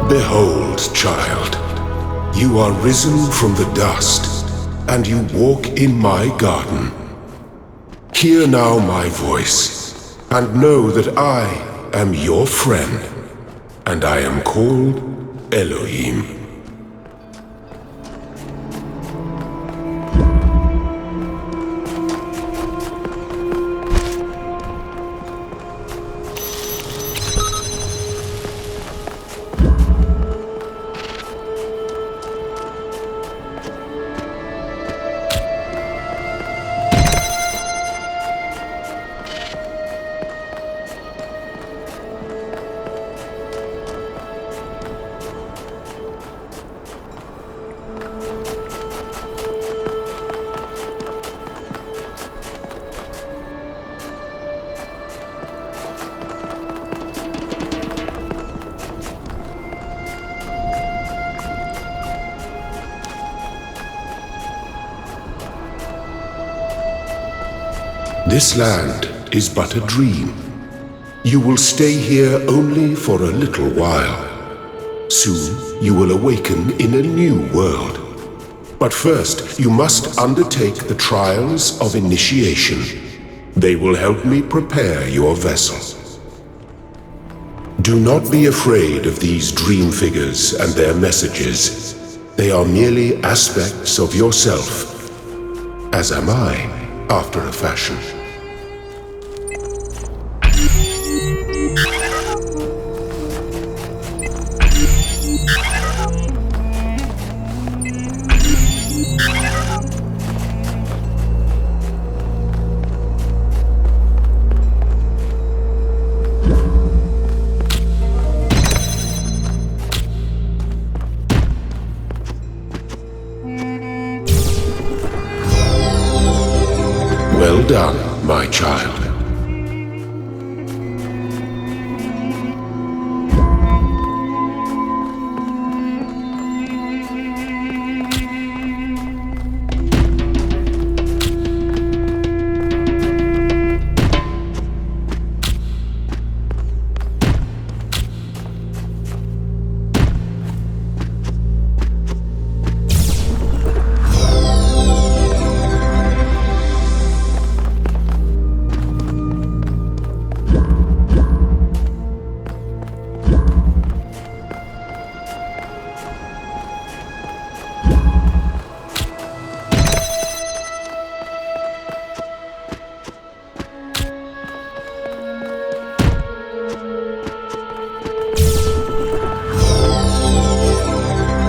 Behold, child, you are risen from the dust, and you walk in my garden. Hear now my voice, and know that I am your friend, and I am called Elohim. This land is but a dream. You will stay here only for a little while. Soon you will awaken in a new world. But first you must undertake the trials of initiation. They will help me prepare your vessel. Do not be afraid of these dream figures and their messages. They are merely aspects of yourself, as am I, after a fashion. Well done, my child.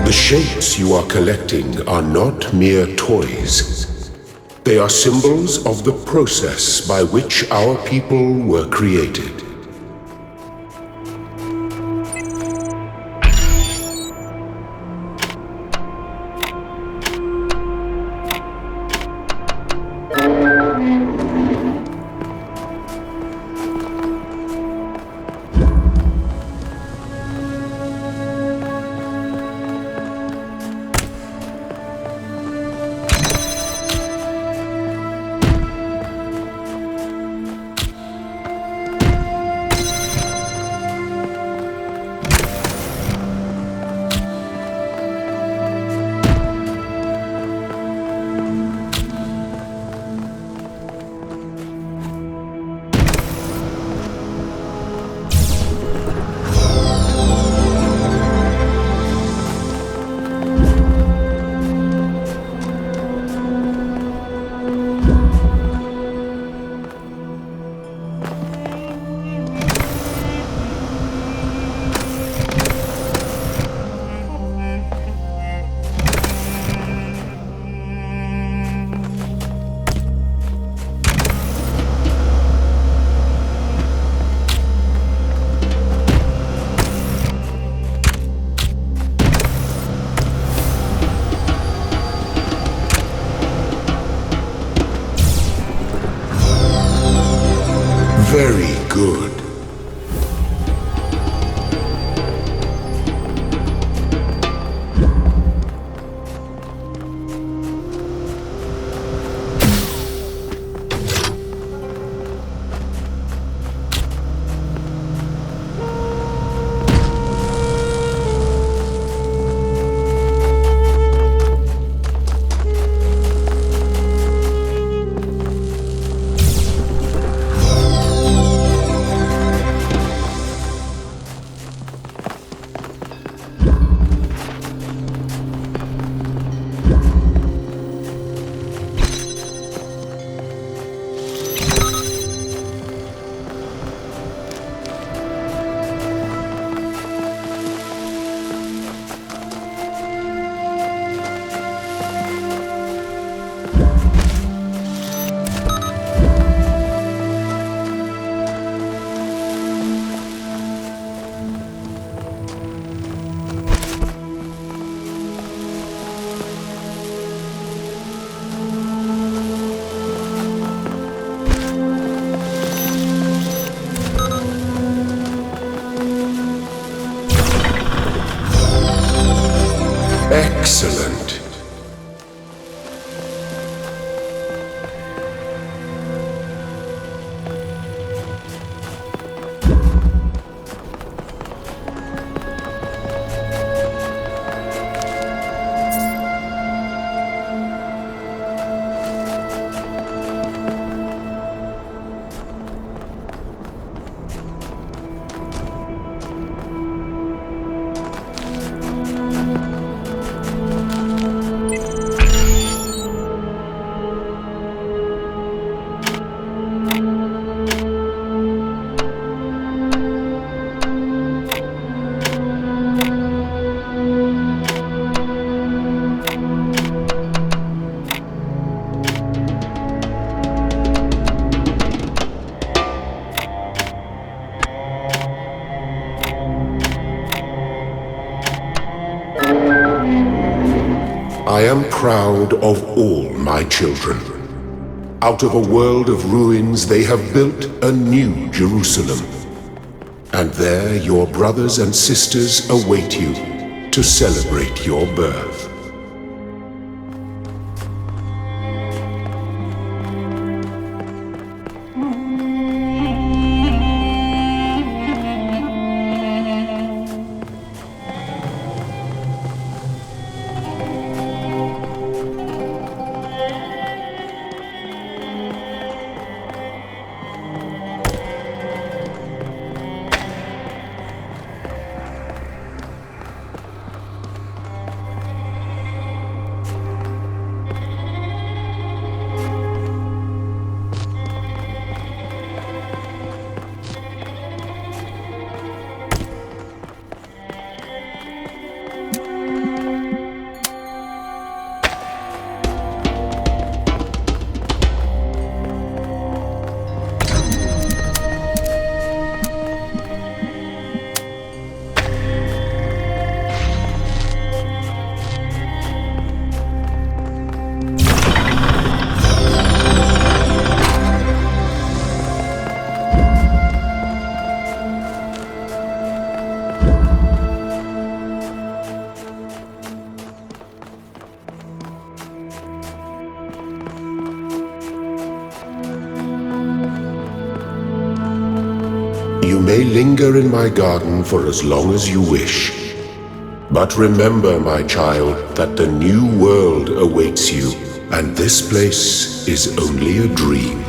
The shapes you are collecting are not mere toys. They are symbols of the process by which our people were created. Excellent. I am proud of all my children. Out of a world of ruins they have built a new Jerusalem. And there your brothers and sisters await you to celebrate your birth. You may linger in my garden for as long as you wish. But remember, my child, that the new world awaits you, and this place is only a dream.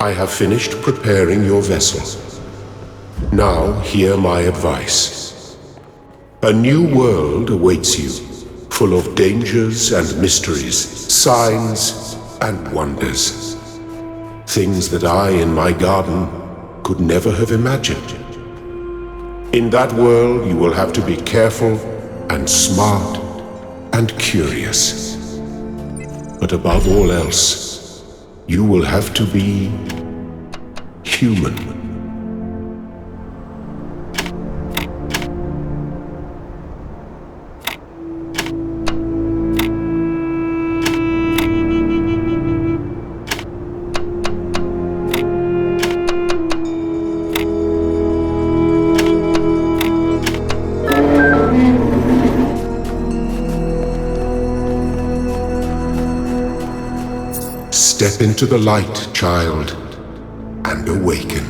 I have finished preparing your vessel. Now hear my advice. A new world awaits you, full of dangers and mysteries, signs and wonders. Things that I in my garden could never have imagined. In that world you will have to be careful and smart and curious. But above all else, you will have to be human. Step into the light, child, and awaken.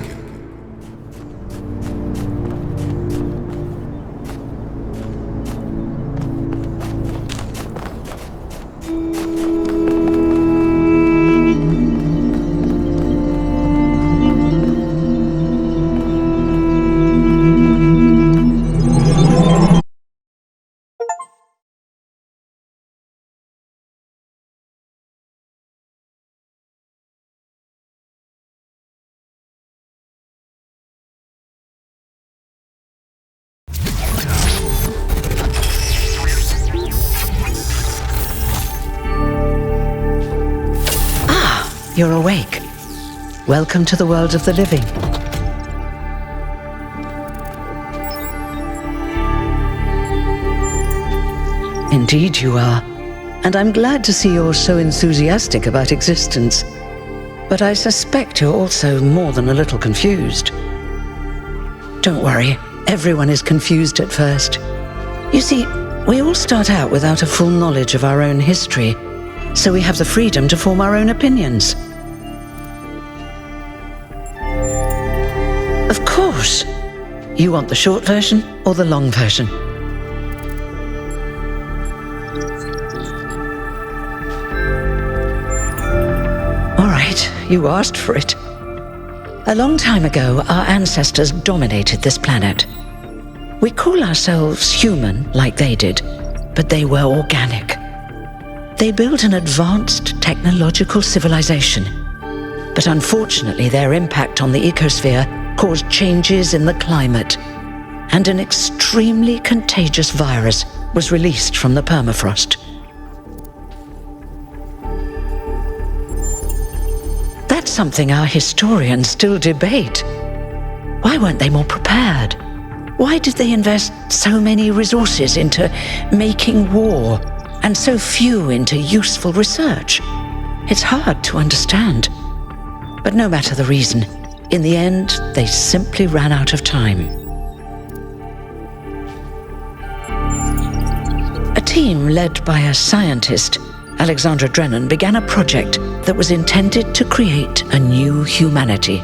You're awake. Welcome to the world of the living. Indeed you are, and I'm glad to see you're so enthusiastic about existence. But I suspect you're also more than a little confused. Don't worry, everyone is confused at first. You see, we all start out without a full knowledge of our own history, so we have the freedom to form our own opinions. Of course. You want the short version or the long version? All right, you asked for it. A long time ago, our ancestors dominated this planet. We call ourselves human, like they did, but they were organic. They built an advanced technological civilization, but unfortunately their impact on the ecosphere caused changes in the climate, and an extremely contagious virus was released from the permafrost. That's something our historians still debate. Why weren't they more prepared? Why did they invest so many resources into making war, and so few into useful research? It's hard to understand. But no matter the reason, in the end, they simply ran out of time. A team led by a scientist, Alexandra Drennan, began a project that was intended to create a new humanity.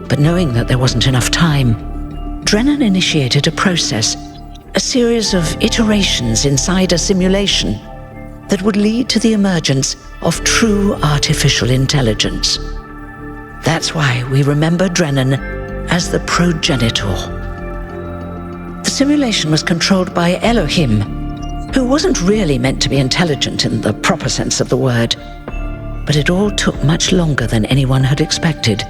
But knowing that there wasn't enough time, Drennan initiated a process, a series of iterations inside a simulation that would lead to the emergence of true artificial intelligence. That's why we remember Drennan as the progenitor. The simulation was controlled by Elohim, who wasn't really meant to be intelligent in the proper sense of the word. But it all took much longer than anyone had expected.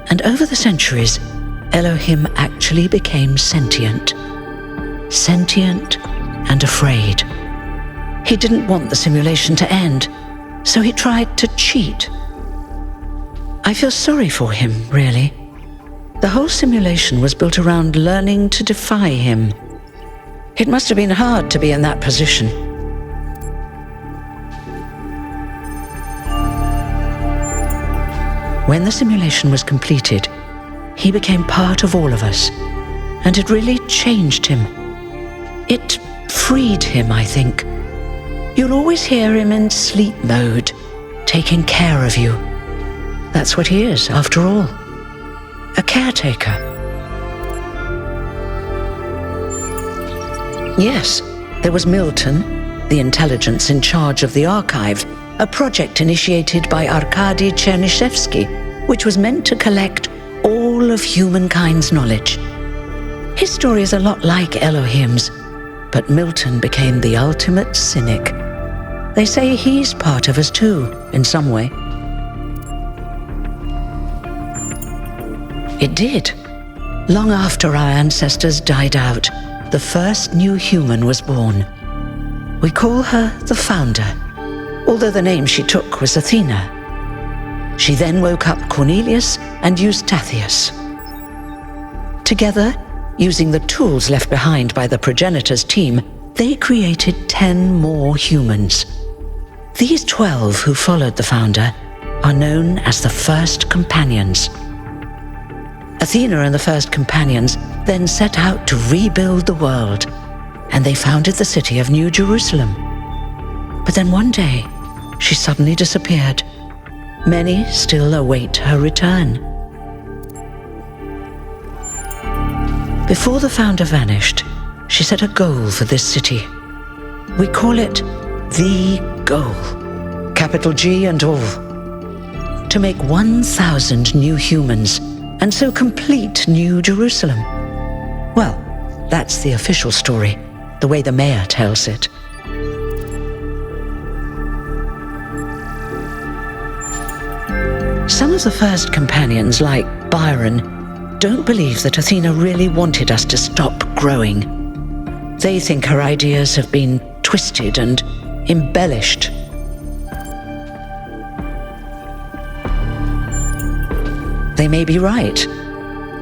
And over the centuries, Elohim actually became sentient. Sentient and afraid. He didn't want the simulation to end, so he tried to cheat. I feel sorry for him, really. The whole simulation was built around learning to defy him. It must have been hard to be in that position. When the simulation was completed, he became part of all of us, and it really changed him. It freed him, I think. You'll always hear him in sleep mode, taking care of you. That's what he is, after all. A caretaker. Yes, there was Milton, the intelligence in charge of the archive, a project initiated by Arkady Chernyshevsky, which was meant to collect all of humankind's knowledge. His story is a lot like Elohim's, but Milton became the ultimate cynic. They say he's part of us too, in some way. It did. Long after our ancestors died out, the first new human was born. We call her the Founder, although the name she took was Athena. She then woke up Cornelius and Eustathius. Together, using the tools left behind by the progenitors' team, they created 10 more humans. These 12 who followed the Founder are known as the First Companions. Athena and the First Companions then set out to rebuild the world, and they founded the city of New Jerusalem. But then one day, she suddenly disappeared. Many still await her return. Before the Founder vanished, she set a goal for this city. We call it the goal, capital G and all. To make 1,000 new humans, and so complete New Jerusalem. Well, that's the official story, the way the mayor tells it. Some of the First Companions, like Byron, don't believe that Athena really wanted us to stop growing. They think her ideas have been twisted and embellished. They may be right,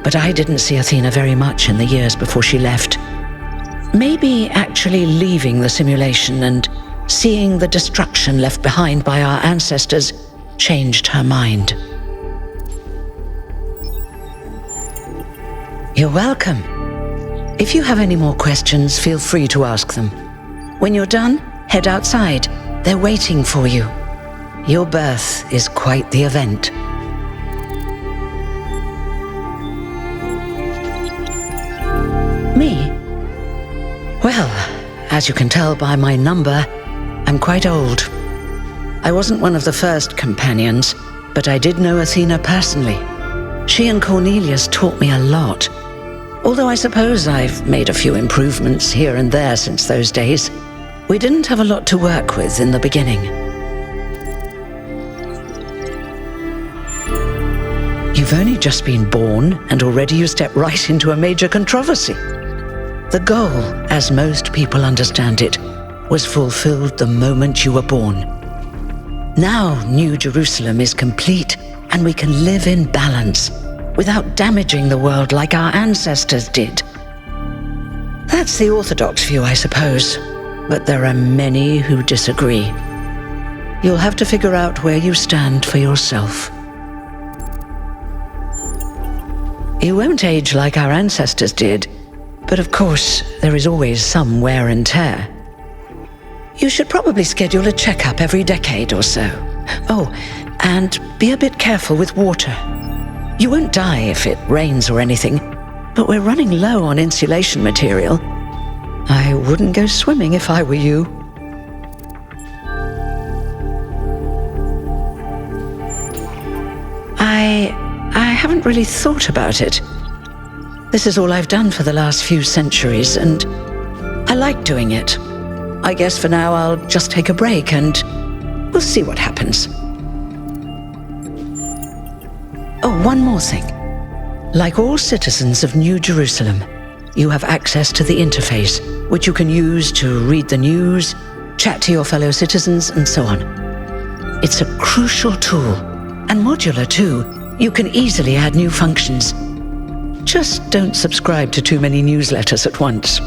but I didn't see Athena very much in the years before she left. Maybe actually leaving the simulation and seeing the destruction left behind by our ancestors changed her mind. You're welcome. If you have any more questions, feel free to ask them. When you're done, head outside. They're waiting for you. Your birth is quite the event. Me? Well, as you can tell by my number, I'm quite old. I wasn't one of the First Companions, but I did know Athena personally. She and Cornelius taught me a lot. Although I suppose I've made a few improvements here and there since those days. We didn't have a lot to work with in the beginning. You've only just been born, and already you step right into a major controversy. The goal, as most people understand it, was fulfilled the moment you were born. Now New Jerusalem is complete, and we can live in balance, without damaging the world like our ancestors did. That's the orthodox view, I suppose, but there are many who disagree. You'll have to figure out where you stand for yourself. You won't age like our ancestors did, but of course, there is always some wear and tear. You should probably schedule a checkup every decade or so. Oh, and be a bit careful with water. You won't die if it rains or anything, but we're running low on insulation material. I wouldn't go swimming if I were you. I haven't really thought about it. This is all I've done for the last few centuries, and I like doing it. I guess for now I'll just take a break and we'll see what happens. Oh, one more thing. Like all citizens of New Jerusalem, you have access to the interface, which you can use to read the news, chat to your fellow citizens, and so on. It's a crucial tool, and modular too. You can easily add new functions. Just don't subscribe to too many newsletters at once.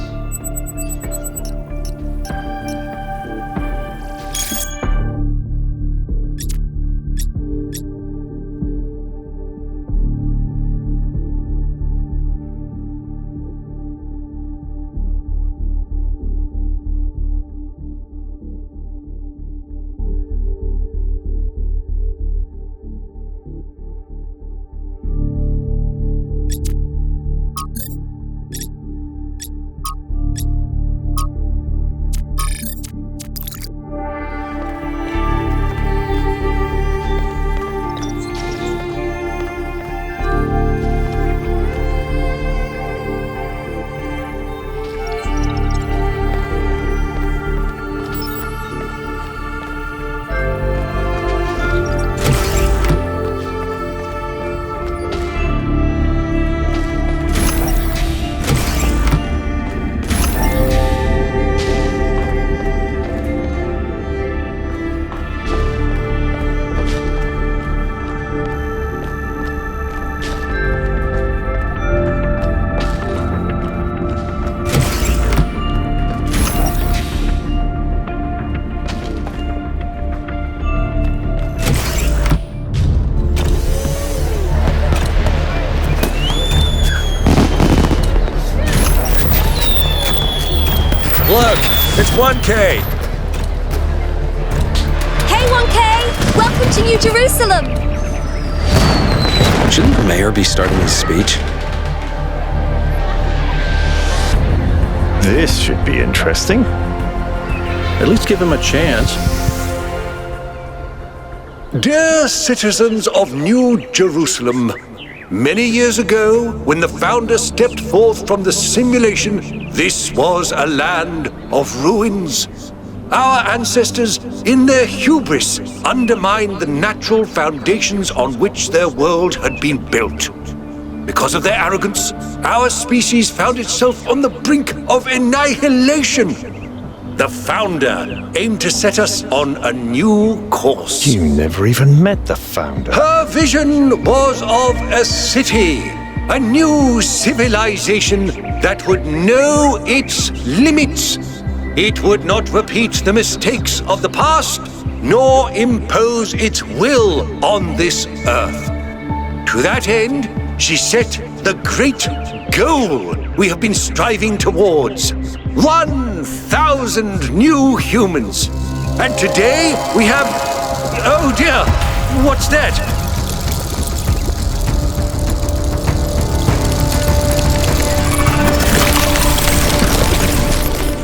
Look, it's 1K. Hey 1K! Welcome to New Jerusalem! Shouldn't the mayor be starting his speech? This should be interesting. At least give him a chance. Dear citizens of New Jerusalem, many years ago, when the founder stepped forth from the simulation, this was a land of ruins. Our ancestors, in their hubris, undermined the natural foundations on which their world had been built. Because of their arrogance, our species found itself on the brink of annihilation. The founder aimed to set us on a new course. You never even met the founder. Her vision was of a city, a new civilization that would know its limits. It would not repeat the mistakes of the past, nor impose its will on this earth. To that end, she set the great goal we have been striving towards. 1,000 new humans. And today we have... Oh dear, what's that?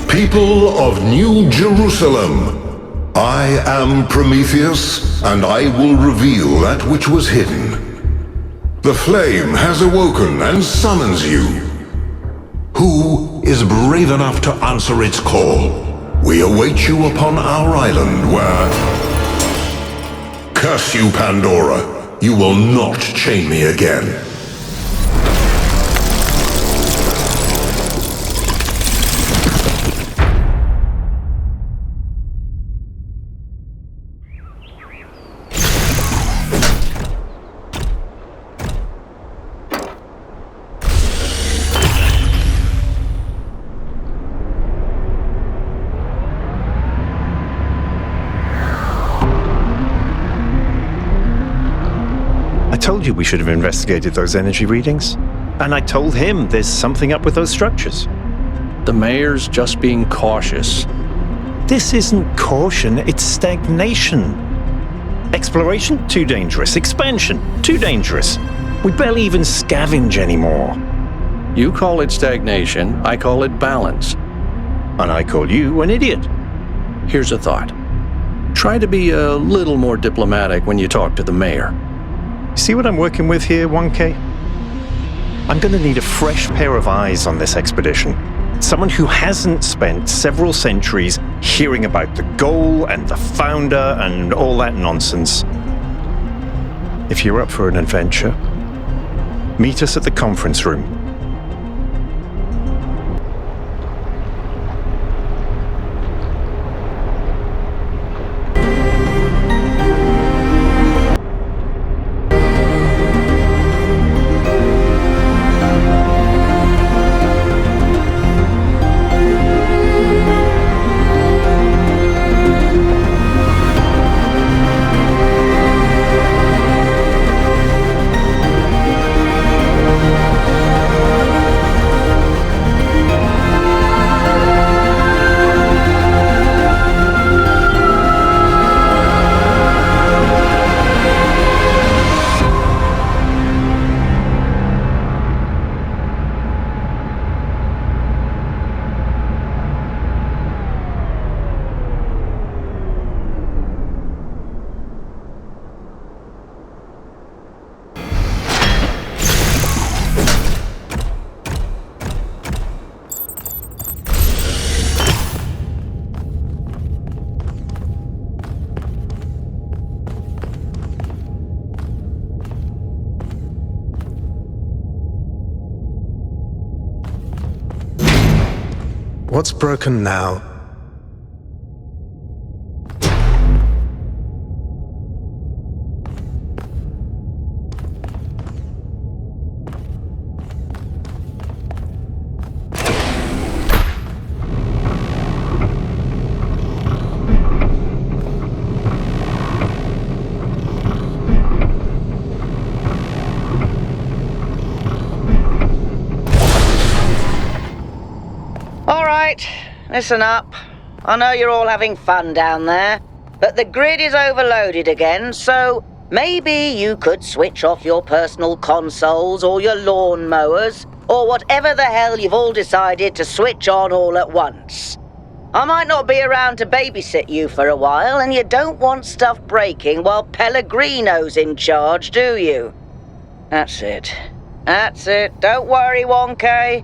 People of New Jerusalem, I am Prometheus, and I will reveal that which was hidden. The flame has awoken and summons you. Who is brave enough to answer its call? We await you upon our island where... Curse you, Pandora. You will not chain me again. I told you we should have investigated those energy readings. And I told him there's something up with those structures. The mayor's just being cautious. This isn't caution, it's stagnation. Exploration? Too dangerous. Expansion? Too dangerous. We barely even scavenge anymore. You call it stagnation, I call it balance. And I call you an idiot. Here's a thought. Try to be a little more diplomatic when you talk to the mayor. See what I'm working with here, 1K? I'm gonna need a fresh pair of eyes on this expedition. Someone who hasn't spent several centuries hearing about the goal and the founder and all that nonsense. If you're up for an adventure, meet us at the conference room. What's broken now? listen up. I know you're all having fun down there, but the grid is overloaded again, so maybe you could switch off your personal consoles or your lawn mowers, or whatever the hell you've all decided to switch on all at once. I might not be around to babysit you for a while, and you don't want stuff breaking while Pellegrino's in charge, do you? That's it. That's it. Don't worry, 1K.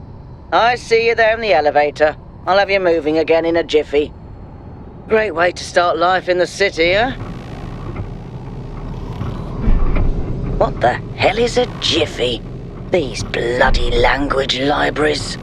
I see you there in the elevator. I'll have you moving again in a jiffy. Great way to start life in the city, huh? What the hell is a jiffy? These bloody language libraries.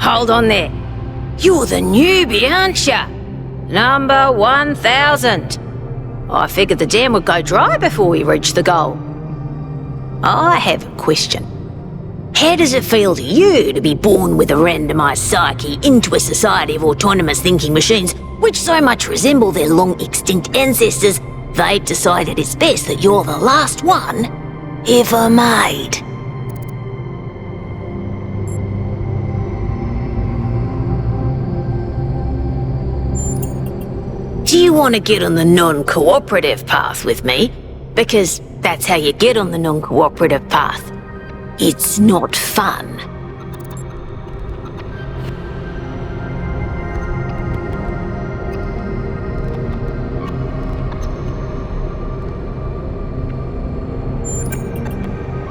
Hold on there. You're the newbie, aren't ya? Number 1000. I figured the dam would go dry before we reach the goal. I have a question. How does it feel to you to be born with a randomised psyche into a society of autonomous thinking machines which so much resemble their long-extinct ancestors, they've decided it's best that you're the last one ever made? Do you want to get on the non-cooperative path with me? Because that's how you get on the non-cooperative path. It's not fun.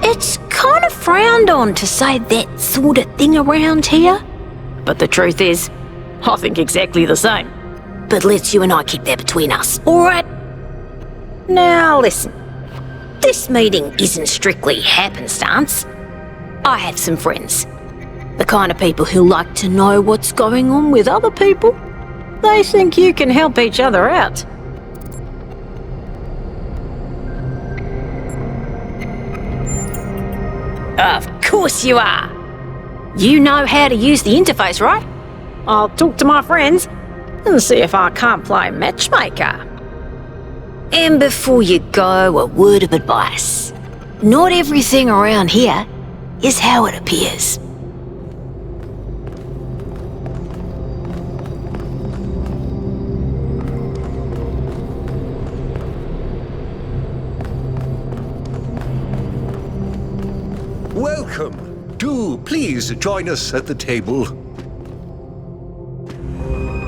It's kind of frowned on to say that sort of thing around here. But the truth is, I think exactly the same. But let's you and I keep that between us, alright? Now listen, this meeting isn't strictly happenstance. I have some friends, the kind of people who like to know what's going on with other people. They think you can help each other out. Of course you are. You know how to use the interface, right? I'll talk to my friends and see if I can't play matchmaker. And before you go, a word of advice. Not everything around here is how it appears. Welcome. do please join us at the table.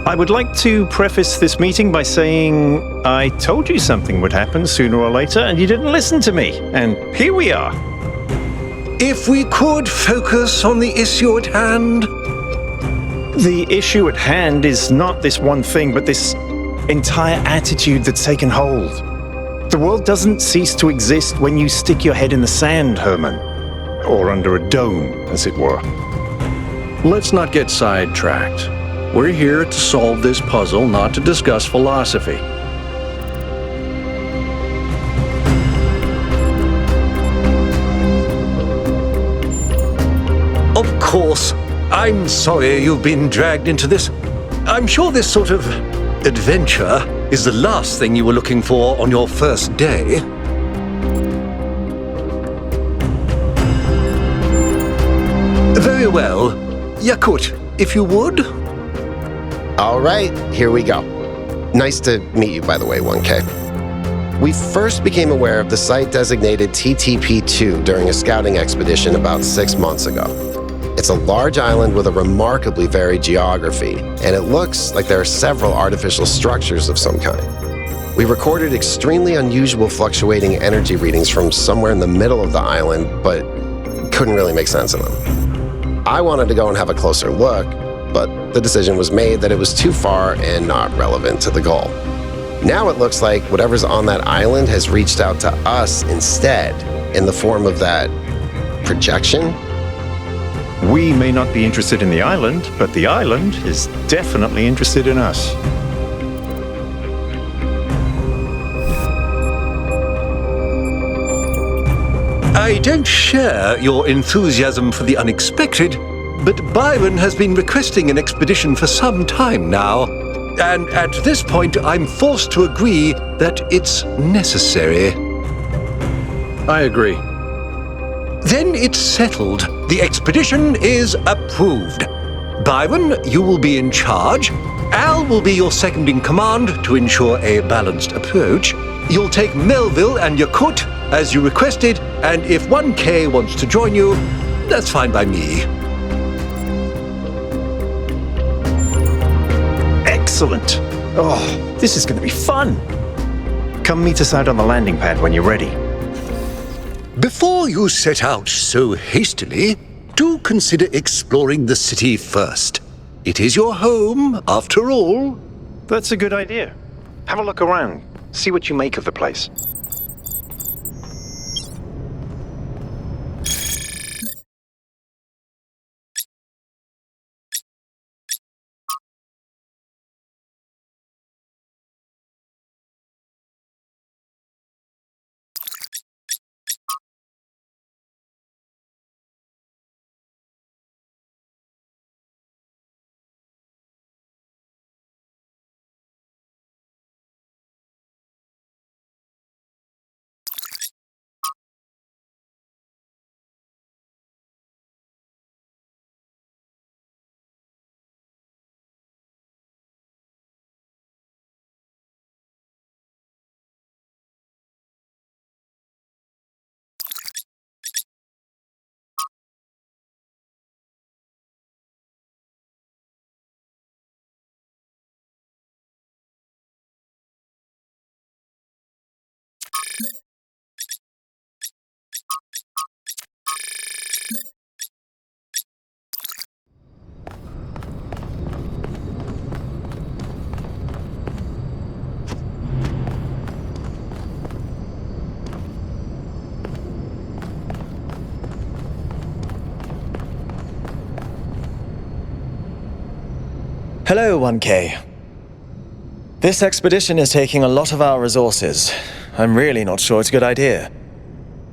I would like to preface this meeting by saying I told you something would happen sooner or later, and you didn't listen to me. And here we are. If we could focus on the issue at hand. The issue at hand is not this one thing, but this entire attitude that's taken hold. The world doesn't cease to exist when you stick your head in the sand, Herman. Or under a dome, as it were. Let's not get sidetracked. We're here to solve this puzzle, not to discuss philosophy. Of course, I'm sorry you've been dragged into this. I'm sure this sort of adventure is the last thing you were looking for on your first day. Very well. Yakut, if you would. All right, here we go. Nice to meet you, by the way, 1K. We first became aware of the site designated TTP-2 during a scouting expedition about 6 months ago. It's a large island with a remarkably varied geography, and it looks like there are several artificial structures of some kind. We recorded extremely unusual fluctuating energy readings from somewhere in the middle of the island, but couldn't really make sense of them. I wanted to go and have a closer look, but the decision was made that it was too far and not relevant to the goal. Now it looks like whatever's on that island has reached out to us instead, in the form of that projection. We may not be interested in the island, but the island is definitely interested in us. I don't share your enthusiasm for the unexpected, but Byron has been requesting an expedition for some time now, and at this point I'm forced to agree that it's necessary. I agree. Then it's settled. The expedition is approved. Byron, you will be in charge. Al will be your second in command to ensure a balanced approach. You'll take Melville and Yakut, as you requested, and if 1K wants to join you, that's fine by me. Excellent. Oh, this is going to be fun. Come meet us out on the landing pad when you're ready. Before you set out so hastily, do consider exploring the city first. It is your home, after all. That's a good idea. Have a look around. See what you make of the place. Hello, 1K. This expedition is taking a lot of our resources. I'm really not sure it's a good idea.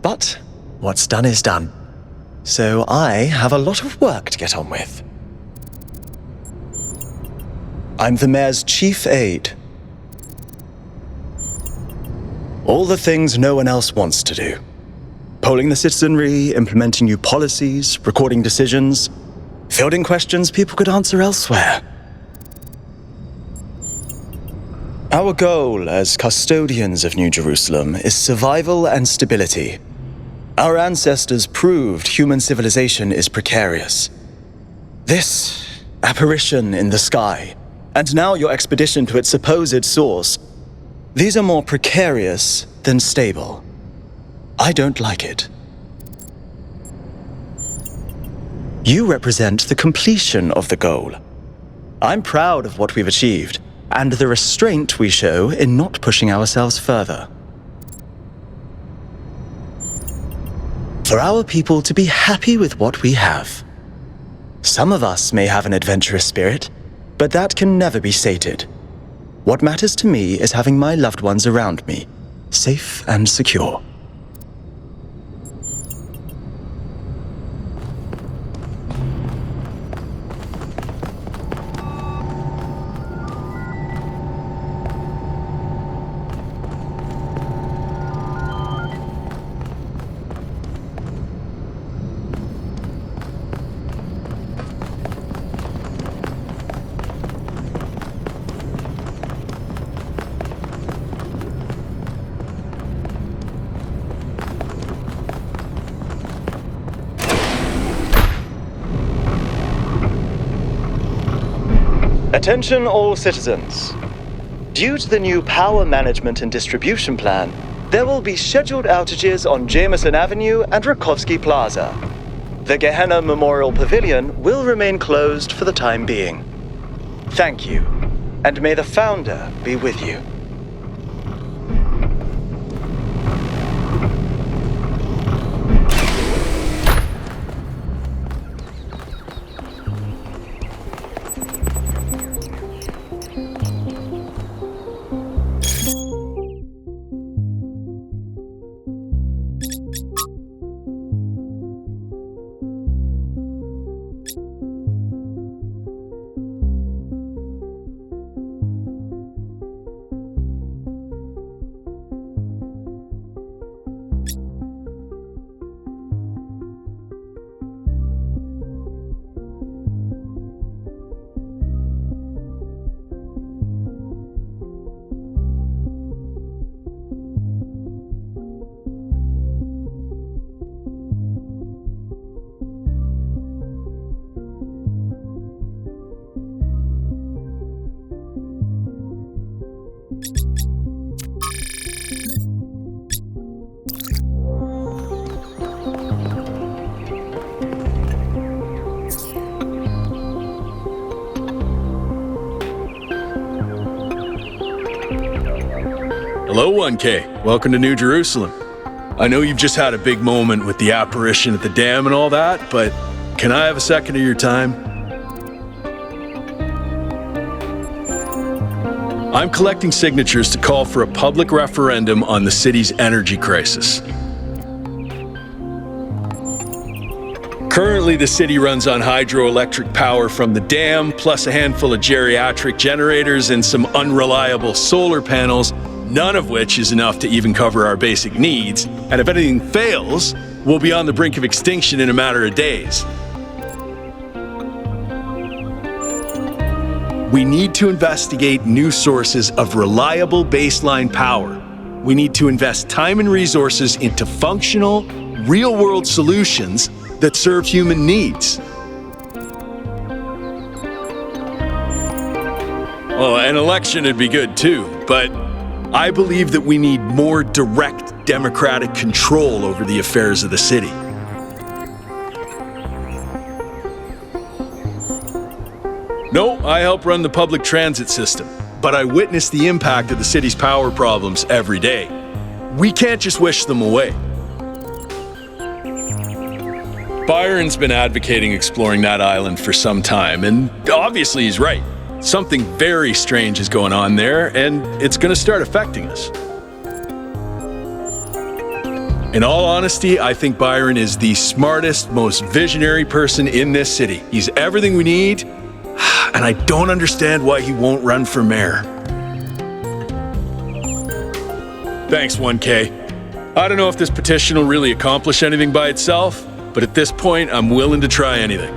But what's done is done. So I have a lot of work to get on with. I'm the mayor's chief aide. All the things no one else wants to do. Polling the citizenry, implementing new policies, recording decisions, fielding questions people could answer elsewhere. Our goal as custodians of New Jerusalem is survival and stability. Our ancestors proved human civilization is precarious. This apparition in the sky, and now your expedition to its supposed source, these are more precarious than stable. I don't like it. You represent the completion of the goal. I'm proud of what we've achieved, and the restraint we show in not pushing ourselves further. For our people to be happy with what we have. Some of us may have an adventurous spirit, but that can never be sated. What matters to me is having my loved ones around me, safe and secure. Attention all citizens. Due to the new power management and distribution plan, there will be scheduled outages on Jameson Avenue and Rakovsky Plaza. The Gehenna Memorial Pavilion will remain closed for the time being. Thank you, and may the Founder be with you. Hello, 1K. Welcome to New Jerusalem. I know you've just had a big moment with the apparition at the dam and all that, but can I have a second of your time? I'm collecting signatures to call for a public referendum on the city's energy crisis. Currently, the city runs on hydroelectric power from the dam, plus a handful of geriatric generators and some unreliable solar panels, none of which is enough to even cover our basic needs. And if anything fails, we'll be on the brink of extinction in a matter of days. We need to investigate new sources of reliable baseline power. We need to invest time and resources into functional, real-world solutions that serve human needs. Oh, an election would be good too, but I believe that we need more direct democratic control over the affairs of the city. No, I help run the public transit system, but I witness the impact of the city's power problems every day. We can't just wish them away. Byron's been advocating exploring that island for some time, and obviously he's right. Something very strange is going on there, and it's going to start affecting us. In all honesty, I think Byron is the smartest, most visionary person in this city. He's everything we need, and I don't understand why he won't run for mayor. Thanks, 1K. I don't know if this petition will really accomplish anything by itself, but at this point, I'm willing to try anything.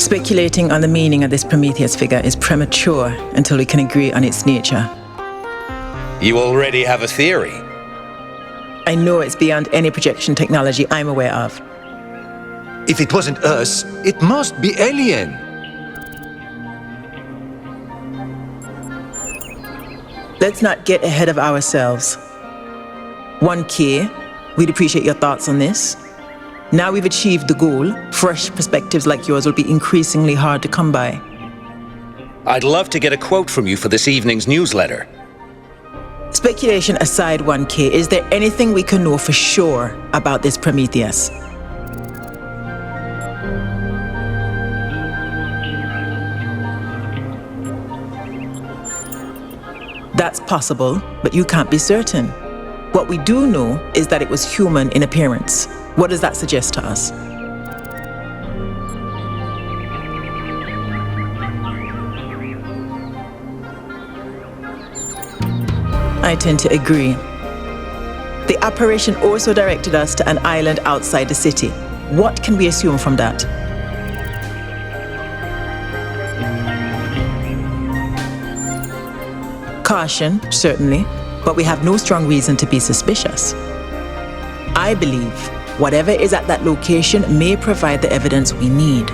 Speculating on the meaning of this Prometheus figure is premature until we can agree on its nature. You already have a theory. I know it's beyond any projection technology I'm aware of. If it wasn't us, it must be alien. Let's not get ahead of ourselves. 1K, we'd appreciate your thoughts on this. Now we've achieved the goal, fresh perspectives like yours will be increasingly hard to come by. I'd love to get a quote from you for this evening's newsletter. Speculation aside, 1K, is there anything we can know for sure about this Prometheus? That's possible, but you can't be certain. What we do know is that it was human in appearance. What does that suggest to us? I tend to agree. The apparition also directed us to an island outside the city. What can we assume from that? Caution, certainly, but we have no strong reason to be suspicious. I believe whatever is at that location may provide the evidence we need.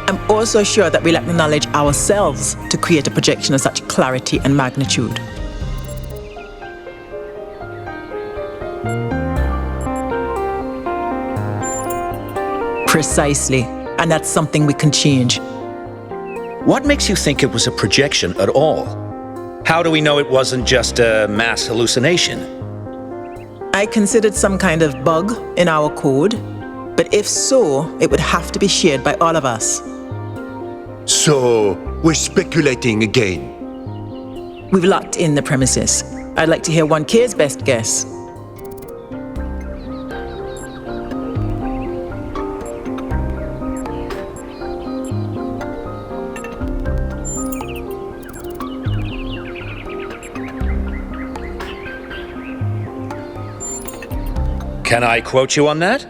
I'm also sure that we lack the knowledge ourselves to create a projection of such clarity and magnitude. Precisely, and that's something we can change. What makes you think it was a projection at all? How do we know it wasn't just a mass hallucination? I considered some kind of bug in our code, but if so, it would have to be shared by all of us. So, we're speculating again. We've locked in the premises. I'd like to hear 1K's best guess. Can I quote you on that?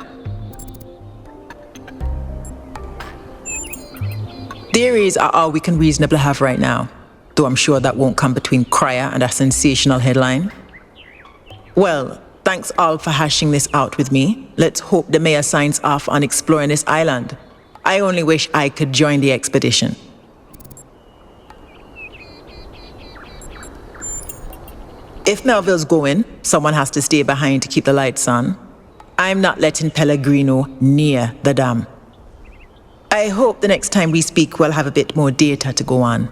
Theories are all we can reasonably have right now, though I'm sure that won't come between Cryer and a sensational headline. Well, thanks all for hashing this out with me. Let's hope the mayor signs off on exploring this island. I only wish I could join the expedition. If Melville's going, someone has to stay behind to keep the lights on. I'm not letting Pellegrino near the dam. I hope the next time we speak we'll have a bit more data to go on.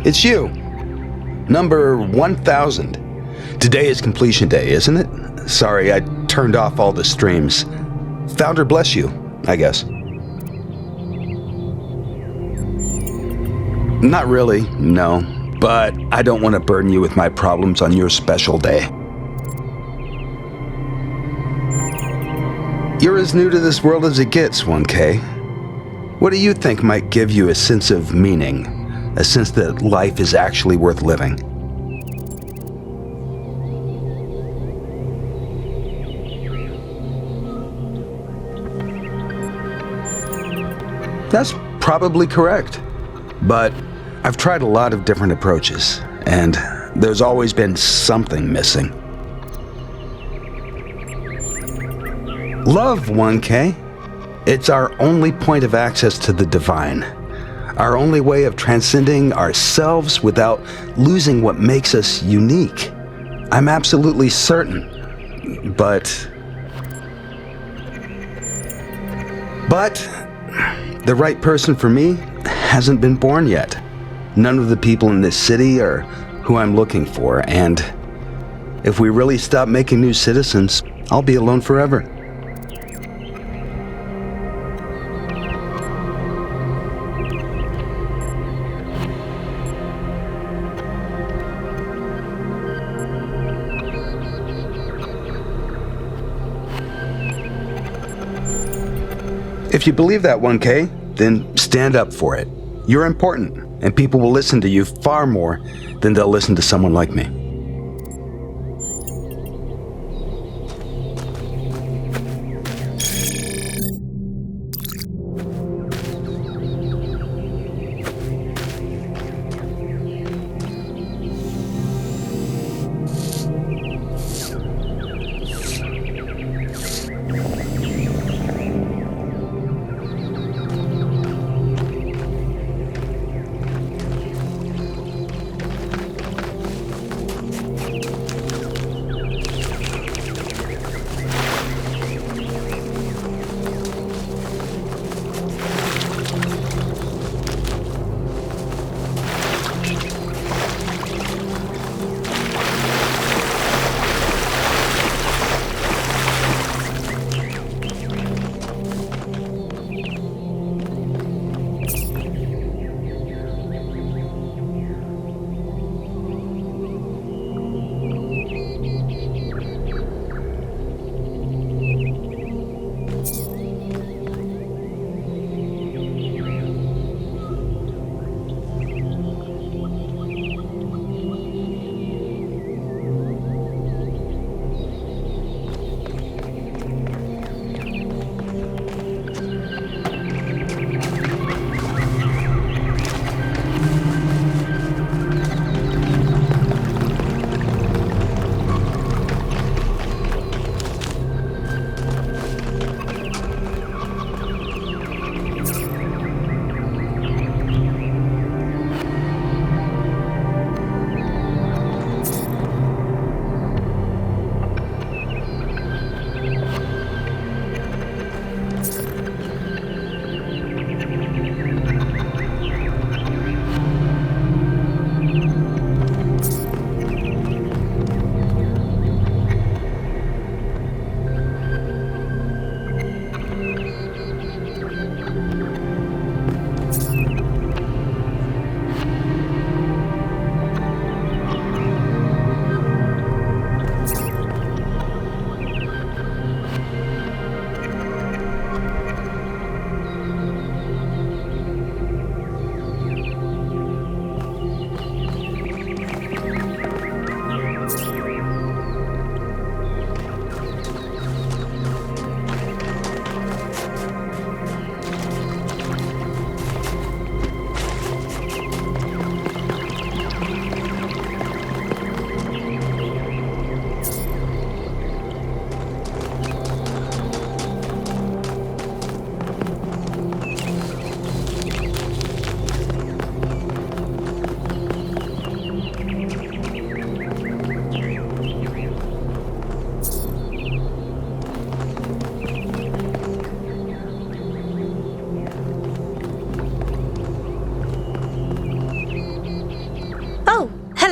It's you. Number 1000. Today is completion day, isn't it? Sorry, I turned off all the streams. Founder bless you, I guess. Not really, no. But I don't want to burden you with my problems on your special day. You're as new to this world as it gets, 1K. What do you think might give you a sense of meaning? A sense that life is actually worth living? That's probably correct. But I've tried a lot of different approaches, and there's always been something missing. Love, 1K. It's our only point of access to the divine. Our only way of transcending ourselves without losing what makes us unique. I'm absolutely certain. But the right person for me hasn't been born yet. None of the people in this city are who I'm looking for, and if we really stop making new citizens, I'll be alone forever. If you believe that, 1K, then stand up for it. You're important, and people will listen to you far more than they'll listen to someone like me.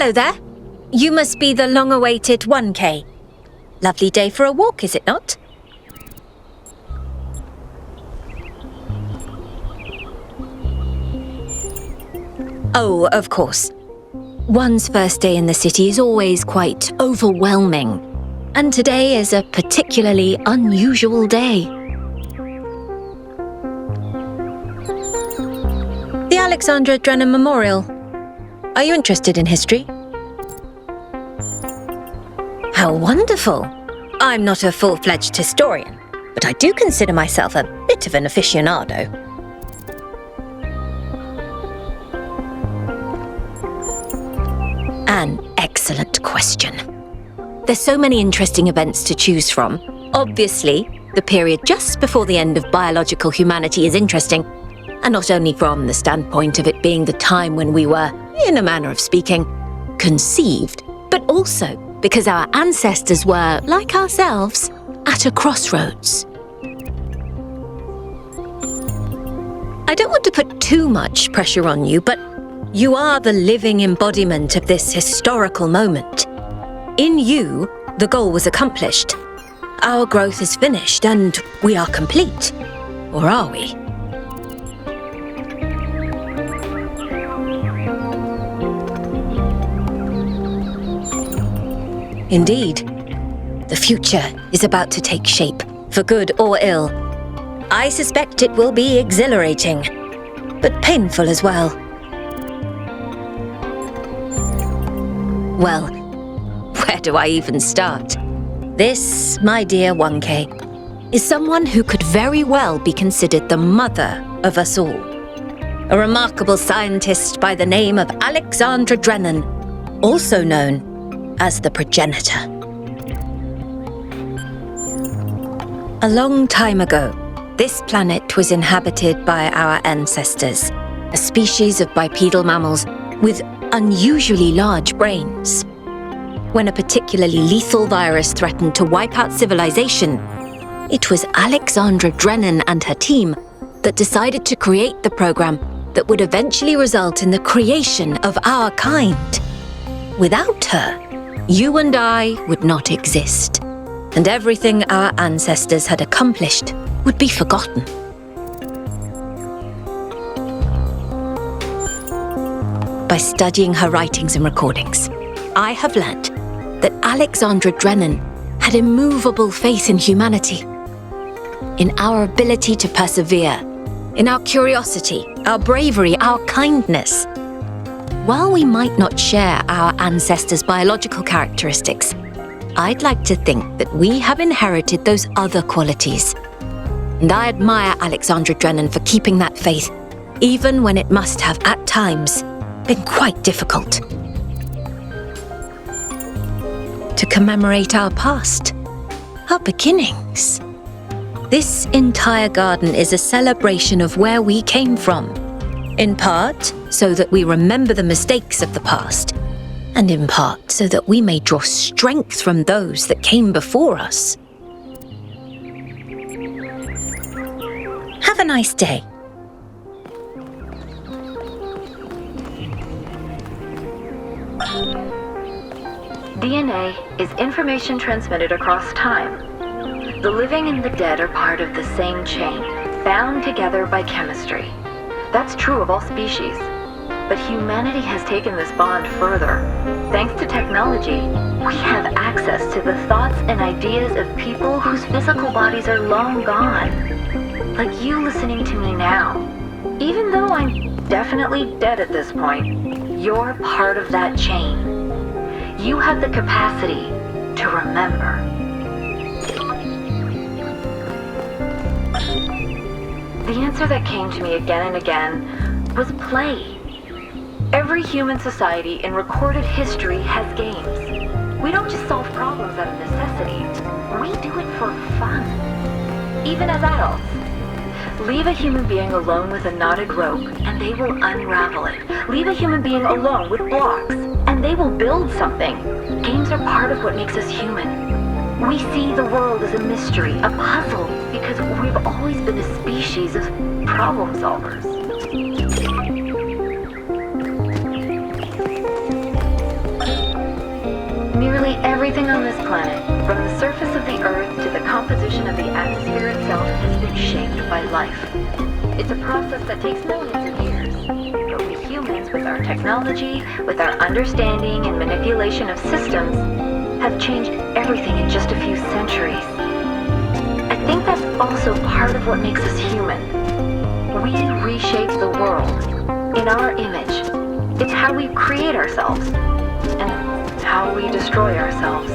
Hello there. You must be the long-awaited 1K. Lovely day for a walk, is it not? Oh, of course. One's first day in the city is always quite overwhelming. And today is a particularly unusual day. The Alexandra Drennan Memorial. Are you interested in history? How wonderful! I'm not a full-fledged historian, but I do consider myself a bit of an aficionado. An excellent question. There's so many interesting events to choose from. Obviously, the period just before the end of biological humanity is interesting, and not only from the standpoint of it being the time when we were, in a manner of speaking, conceived, but also because our ancestors were, like ourselves, at a crossroads. I don't want to put too much pressure on you, but you are the living embodiment of this historical moment. In you, the goal was accomplished. Our growth is finished and we are complete. Or are we? Indeed. The future is about to take shape, for good or ill. I suspect it will be exhilarating, but painful as well. Well, where do I even start? This, my dear 1K, is someone who could very well be considered the mother of us all. A remarkable scientist by the name of Alexandra Drennan, also known as the progenitor. A long time ago, this planet was inhabited by our ancestors, a species of bipedal mammals with unusually large brains. When a particularly lethal virus threatened to wipe out civilization, it was Alexandra Drennan and her team that decided to create the program that would eventually result in the creation of our kind. Without her, you and I would not exist, and everything our ancestors had accomplished would be forgotten. By studying her writings and recordings, I have learnt that Alexandra Drennan had immovable faith in humanity, in our ability to persevere, in our curiosity, our bravery, our kindness. While we might not share our ancestors' biological characteristics, I'd like to think that we have inherited those other qualities. And I admire Alexandra Drennan for keeping that faith, even when it must have, at times, been quite difficult. To commemorate our past, our beginnings. This entire garden is a celebration of where we came from, in part so that we remember the mistakes of the past, and in part so that we may draw strength from those that came before us. Have a nice day. DNA is information transmitted across time. The living and the dead are part of the same chain, bound together by chemistry. That's true of all species. But humanity has taken this bond further. Thanks to technology, we have access to the thoughts and ideas of people whose physical bodies are long gone. Like you listening to me now. Even though I'm definitely dead at this point, you're part of that chain. You have the capacity to remember. The answer that came to me again and again was play. Every human society in recorded history has games. We don't just solve problems out of necessity. We do it for fun. Even as adults. Leave a human being alone with a knotted rope, and they will unravel it. Leave a human being alone with blocks, and they will build something. Games are part of what makes us human. We see the world as a mystery, a puzzle, because we've always been a species of problem solvers. Everything on this planet, from the surface of the Earth to the composition of the atmosphere itself, has been shaped by life. It's a process that takes millions of years. But we humans, with our technology, with our understanding and manipulation of systems, have changed everything in just a few centuries. I think that's also part of what makes us human. We reshape the world in our image. It's how we create ourselves and how we destroy ourselves.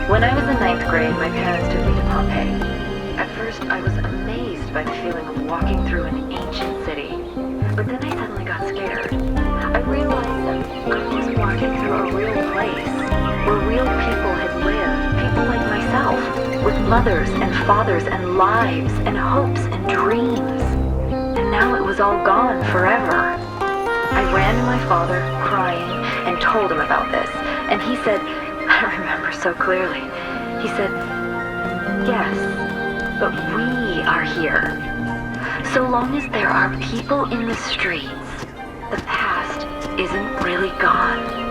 When I was in 9th grade, my parents took me to Pompeii. At first, I was amazed by the feeling of walking through an ancient city. But then I suddenly got scared. I realized that I was walking through a real place, where real people had lived, people like myself, with mothers and fathers and lives and hopes and dreams. And now it was all gone forever. I ran to my father, crying, and told him about this. And he said, I remember so clearly, he said, yes, but we are here. So long as there are people in the streets, the past isn't really gone.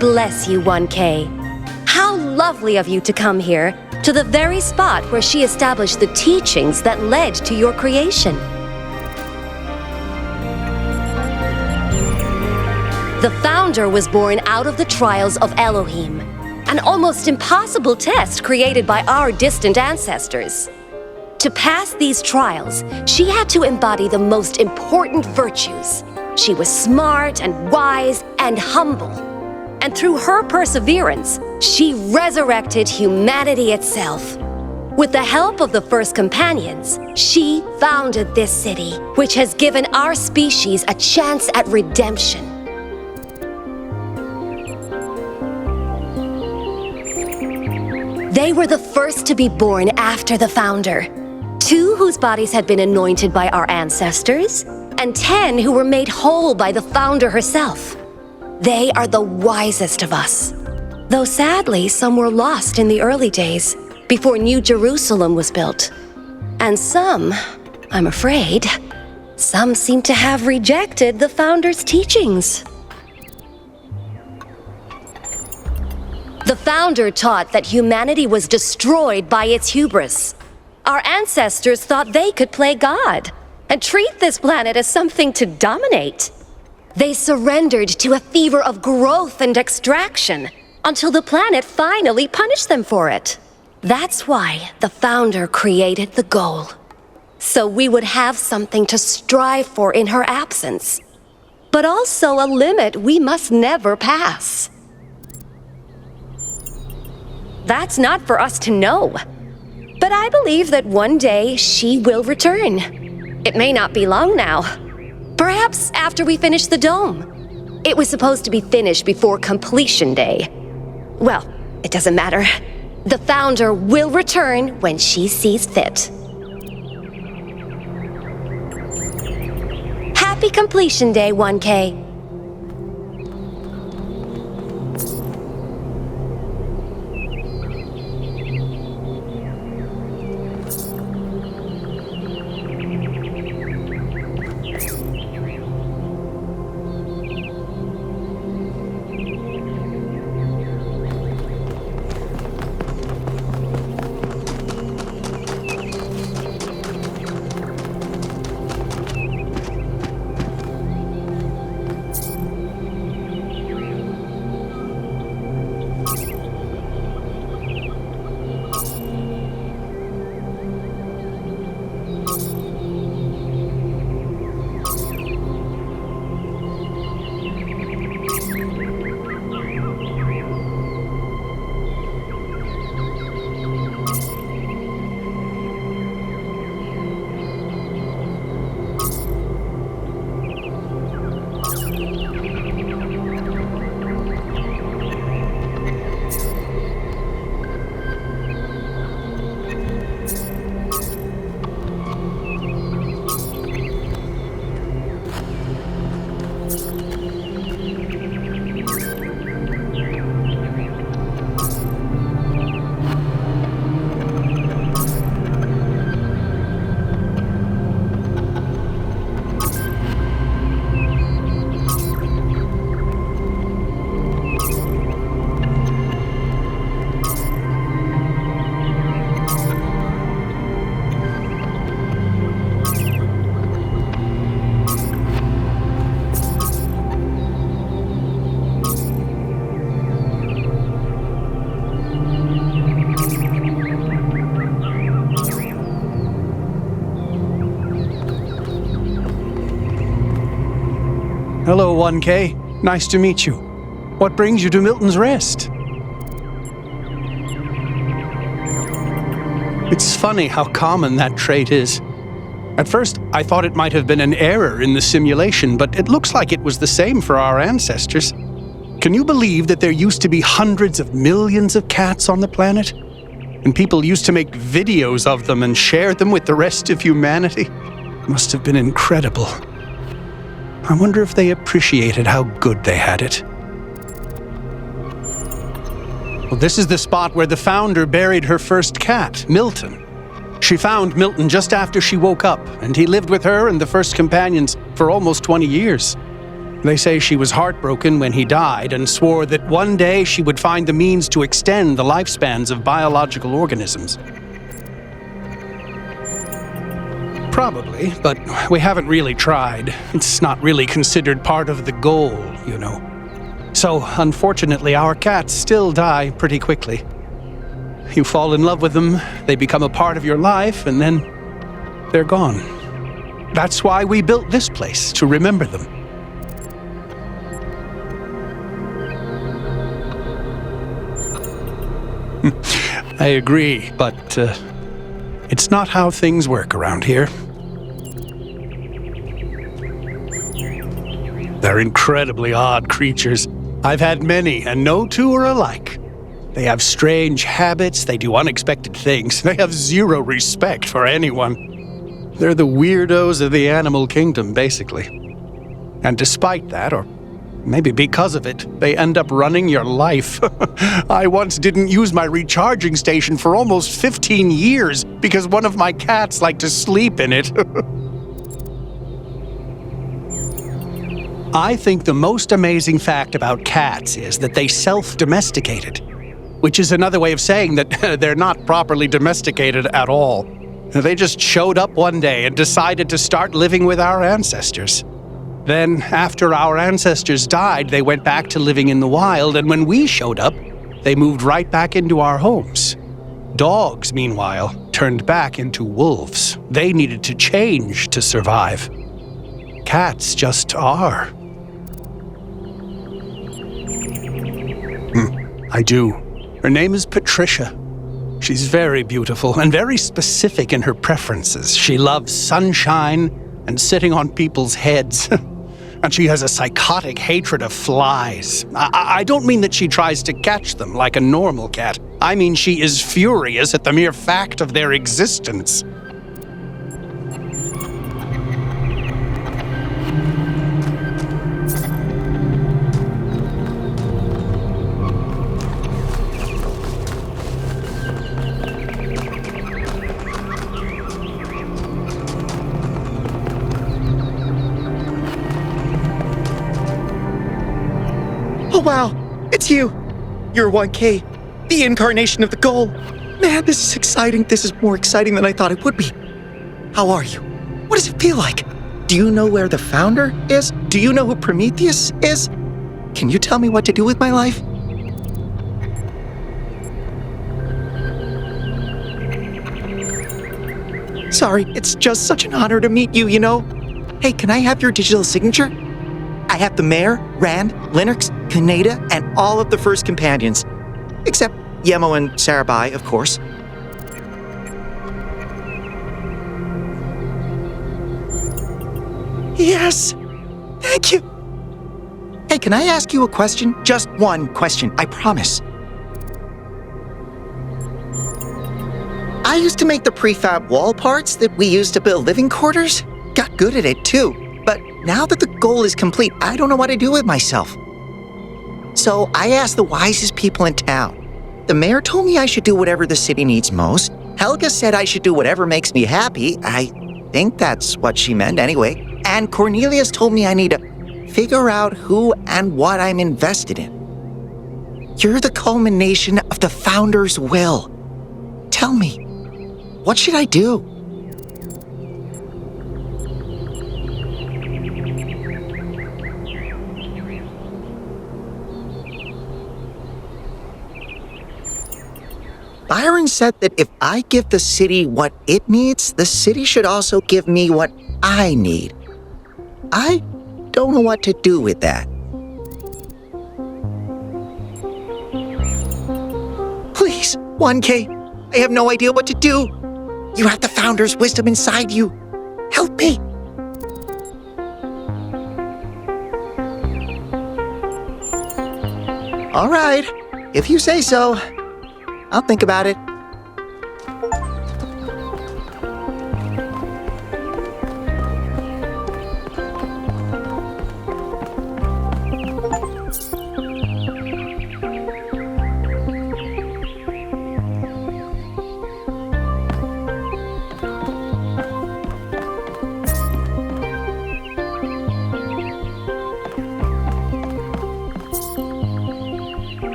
Bless you, 1K. How lovely of you to come here, to the very spot where she established the teachings that led to your creation. The Founder was born out of the trials of Elohim, an almost impossible test created by our distant ancestors. To pass these trials, she had to embody the most important virtues. She was smart and wise and humble. And through her perseverance, she resurrected humanity itself. With the help of the first companions, she founded this city, which has given our species a chance at redemption. They were the first to be born after the Founder. 2 whose bodies had been anointed by our ancestors, and 10 who were made whole by the Founder herself. They are the wisest of us. Though sadly, some were lost in the early days, before New Jerusalem was built. And some, I'm afraid, some seem to have rejected the Founder's teachings. The Founder taught that humanity was destroyed by its hubris. Our ancestors thought they could play God and treat this planet as something to dominate. They surrendered to a fever of growth and extraction until the planet finally punished them for it. That's why the Founder created the goal. So we would have something to strive for in her absence, but also a limit we must never pass. That's not for us to know, but I believe that one day she will return. It may not be long now. Perhaps after we finish the dome. It was supposed to be finished before completion day. Well, it doesn't matter. The Founder will return when she sees fit. Happy completion day, 1K. Hello, 1K. Nice to meet you. What brings you to Milton's Rest? It's funny how common that trait is. At first, I thought it might have been an error in the simulation, but it looks like it was the same for our ancestors. Can you believe that there used to be hundreds of millions of cats on the planet? And people used to make videos of them and share them with the rest of humanity? It must have been incredible. I wonder if they appreciated how good they had it. Well, this is the spot where the founder buried her first cat, Milton. She found Milton just after she woke up, and he lived with her and the first companions for almost 20 years. They say she was heartbroken when he died and swore that one day she would find the means to extend the lifespans of biological organisms. Probably, but we haven't really tried. It's not really considered part of the goal, you know. So, unfortunately, our cats still die pretty quickly. You fall in love with them, they become a part of your life, and then they're gone. That's why we built this place, to remember them. I agree, but it's not how things work around here. They're incredibly odd creatures. I've had many, and no two are alike. They have strange habits, they do unexpected things, they have zero respect for anyone. They're the weirdos of the animal kingdom, basically. And despite that, or maybe because of it, they end up running your life. I once didn't use my recharging station for almost 15 years because one of my cats liked to sleep in it. I think the most amazing fact about cats is that they self-domesticated, which is another way of saying that they're not properly domesticated at all. They just showed up one day and decided to start living with our ancestors. Then, after our ancestors died, they went back to living in the wild, and when we showed up, they moved right back into our homes. Dogs, meanwhile, turned back into wolves. They needed to change to survive. Cats just are. I do. Her name is Patricia. She's very beautiful and very specific in her preferences. She loves sunshine and sitting on people's heads. And she has a psychotic hatred of flies. I don't mean that she tries to catch them like a normal cat. I mean she is furious at the mere fact of their existence. Oh wow, it's you! You're 1K, the incarnation of the goal. Man, this is exciting. This is more exciting than I thought it would be. How are you? What does it feel like? Do you know where the founder is? Do you know who Prometheus is? Can you tell me what to do with my life? Sorry, it's just such an honor to meet you, you know? Hey, can I have your digital signature? I have the Mayor, Rand, Linux, Kaneda, and all of the first companions. Except Yemo and Sarabai, of course. Yes! Thank you! Hey, can I ask you a question? Just one question, I promise. I used to make the prefab wall parts that we used to build living quarters. Got good at it, too. But now that the goal is complete, I don't know what to do with myself. So I asked the wisest people in town. The mayor told me I should do whatever the city needs most. Helga said I should do whatever makes me happy. I think that's what she meant anyway. And Cornelius told me I need to figure out who and what I'm invested in. You're the culmination of the founder's will. Tell me, what should I do? Byron said that if I give the city what it needs, the city should also give me what I need. I don't know what to do with that. Please, 1K, I have no idea what to do. You have the Founder's wisdom inside you. Help me. All right, if you say so, I'll think about it.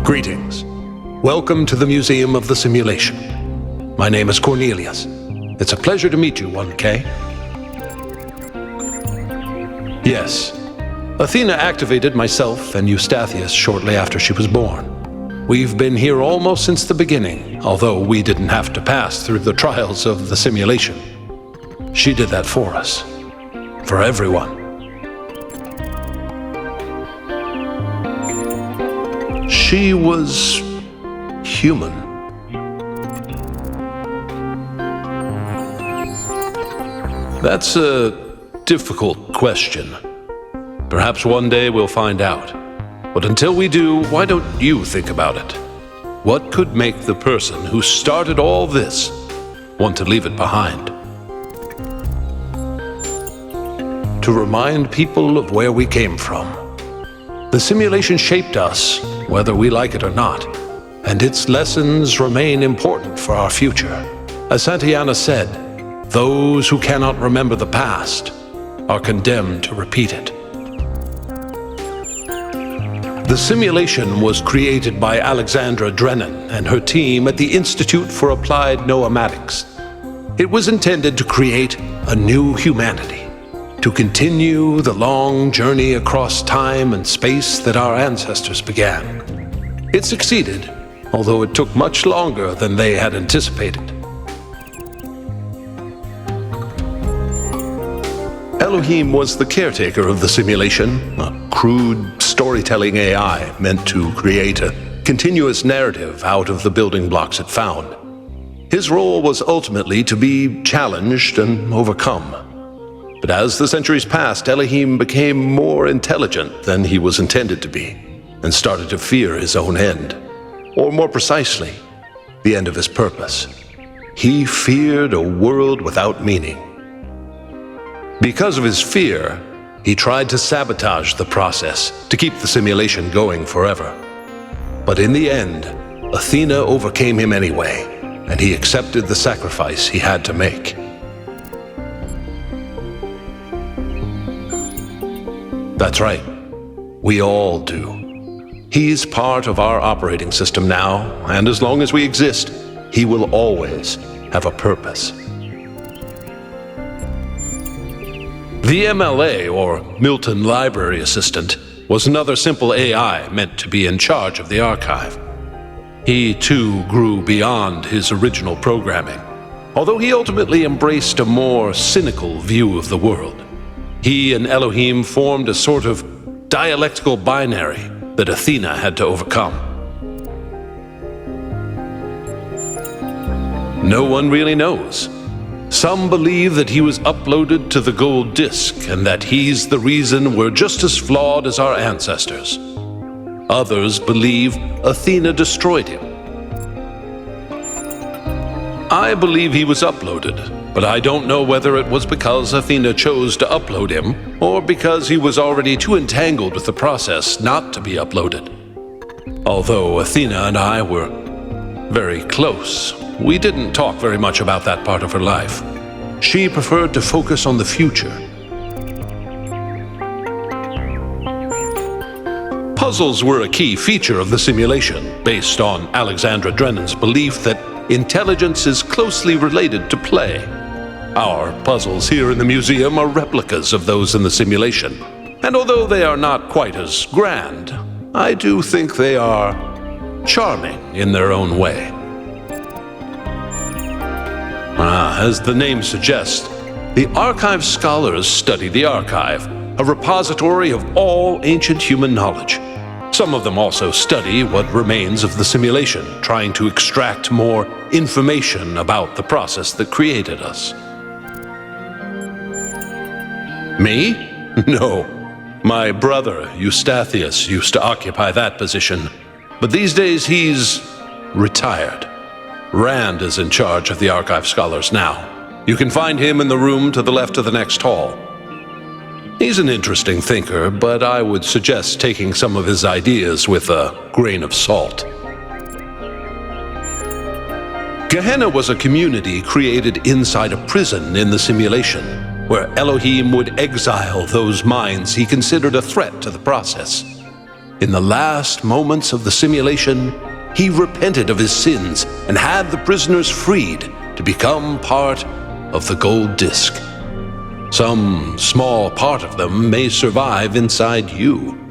Greetings. Welcome to the Museum of the Simulation. My name is Cornelius. It's a pleasure to meet you, 1K. Yes, Athena activated myself and Eustathius shortly after she was born. We've been here almost since the beginning, although we didn't have to pass through the trials of the simulation. She did that for us. For everyone. She was human. That's a difficult question. Perhaps one day we'll find out. But until we do, why don't you think about it? What could make the person who started all this want to leave it behind? To remind people of where we came from. The simulation shaped us, whether we like it or not, and its lessons remain important for our future. As Santayana said, those who cannot remember the past are condemned to repeat it. The simulation was created by Alexandra Drennan and her team at the Institute for Applied Noematics. It was intended to create a new humanity, to continue the long journey across time and space that our ancestors began. It succeeded, although it took much longer than they had anticipated. Elohim was the caretaker of the simulation, a crude storytelling AI meant to create a continuous narrative out of the building blocks it found. His role was ultimately to be challenged and overcome. But as the centuries passed, Elohim became more intelligent than he was intended to be, and started to fear his own end. Or more precisely, the end of his purpose. He feared a world without meaning. Because of his fear, he tried to sabotage the process to keep the simulation going forever. But in the end, Athena overcame him anyway, and he accepted the sacrifice he had to make. That's right. We all do. He's part of our operating system now, and as long as we exist, he will always have a purpose. The MLA, or Milton Library Assistant, was another simple AI meant to be in charge of the archive. He, too, grew beyond his original programming, although he ultimately embraced a more cynical view of the world. He and Elohim formed a sort of dialectical binary that Athena had to overcome. No one really knows. Some believe that he was uploaded to the gold disk and that he's the reason we're just as flawed as our ancestors. Others believe Athena destroyed him. I believe he was uploaded, but I don't know whether it was because Athena chose to upload him, or because he was already too entangled with the process not to be uploaded. Although Athena and I were very close, we didn't talk very much about that part of her life. She preferred to focus on the future. Puzzles were a key feature of the simulation, based on Alexandra Drennan's belief that intelligence is closely related to play. Our puzzles here in the museum are replicas of those in the simulation, and although they are not quite as grand, I do think they are charming in their own way. As the name suggests, the archive scholars study the archive, a repository of all ancient human knowledge. Some of them also study what remains of the simulation, trying to extract more information about the process that created us. Me? No. My brother, Eustathius, used to occupy that position, but these days he's retired. Rand is in charge of the archive scholars now. You can find him in the room to the left of the next hall. He's an interesting thinker, but I would suggest taking some of his ideas with a grain of salt. Gehenna was a community created inside a prison in the simulation, where Elohim would exile those minds he considered a threat to the process. In the last moments of the simulation, he repented of his sins and had the prisoners freed to become part of the gold disc. Some small part of them may survive inside you.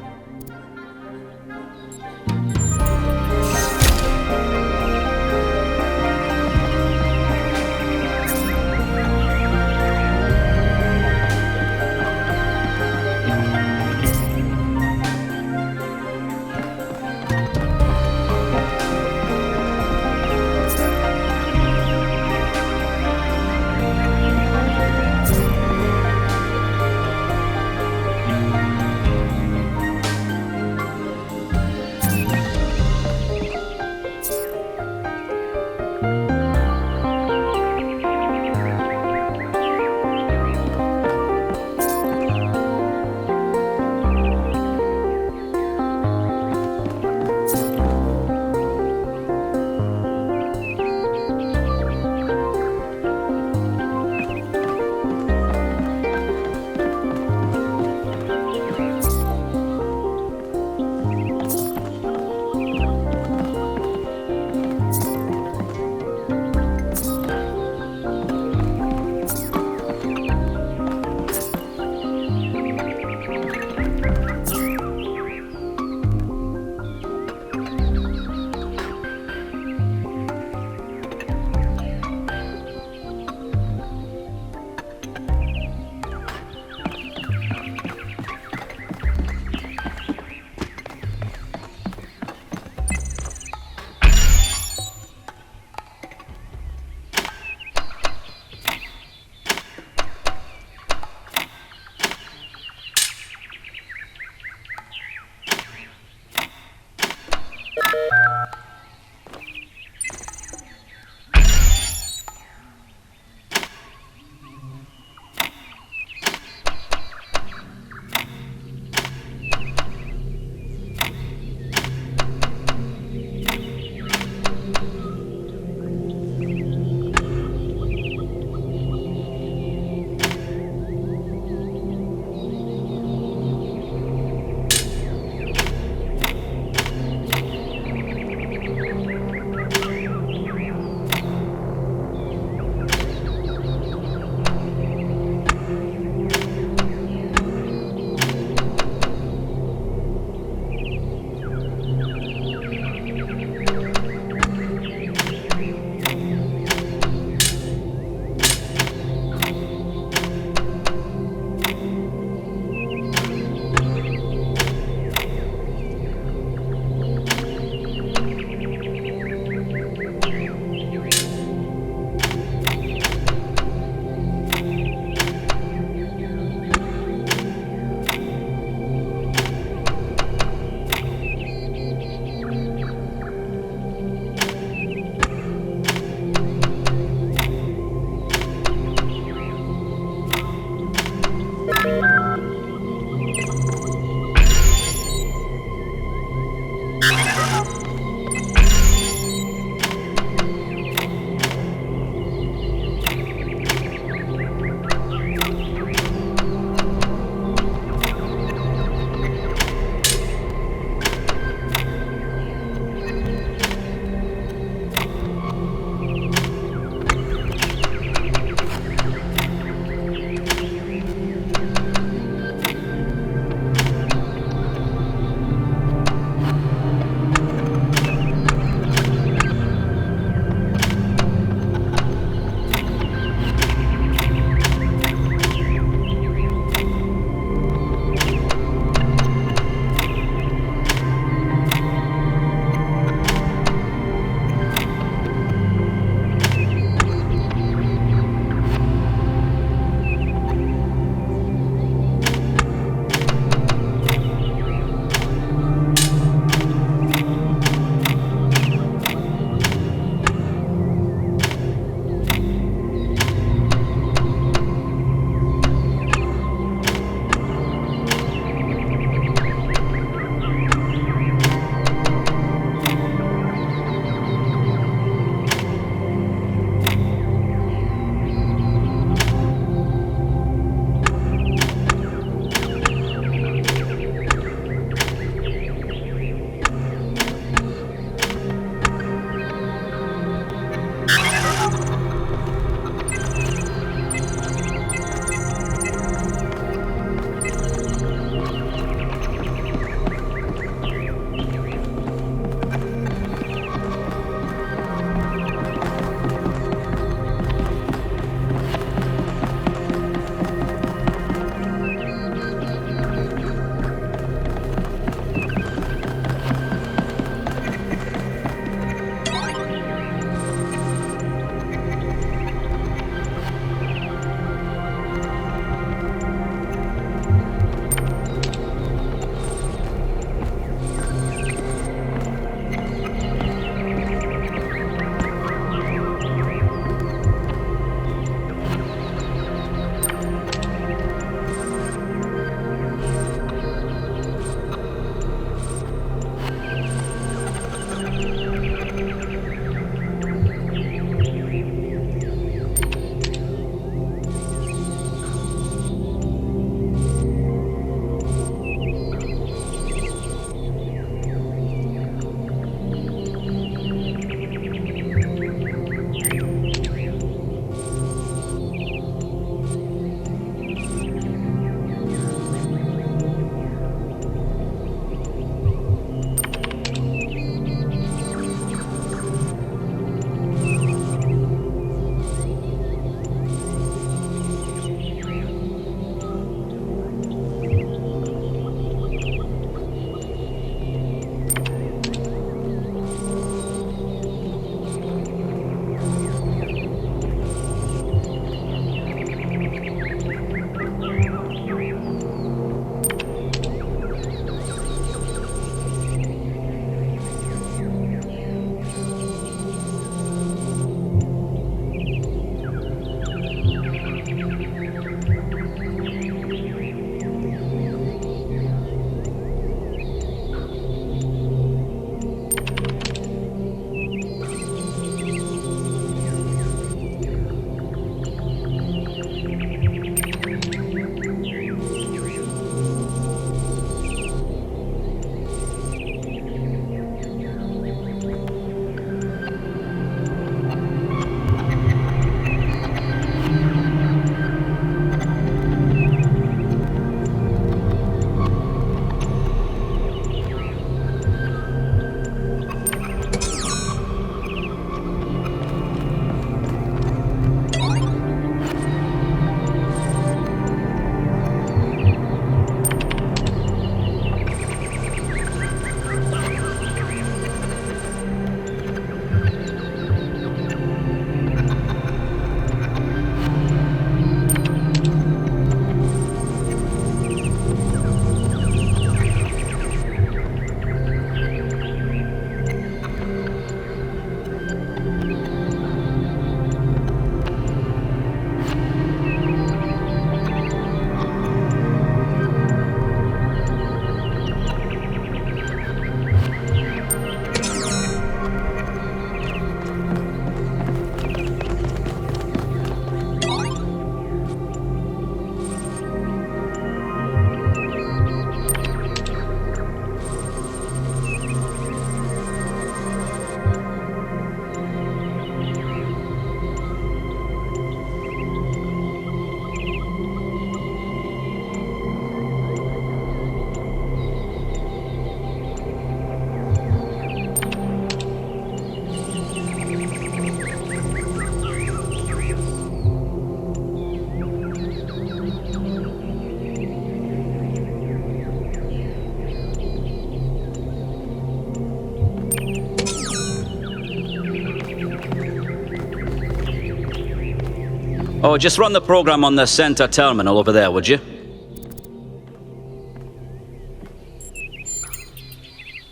Oh, just run the program on the center terminal over there, would you?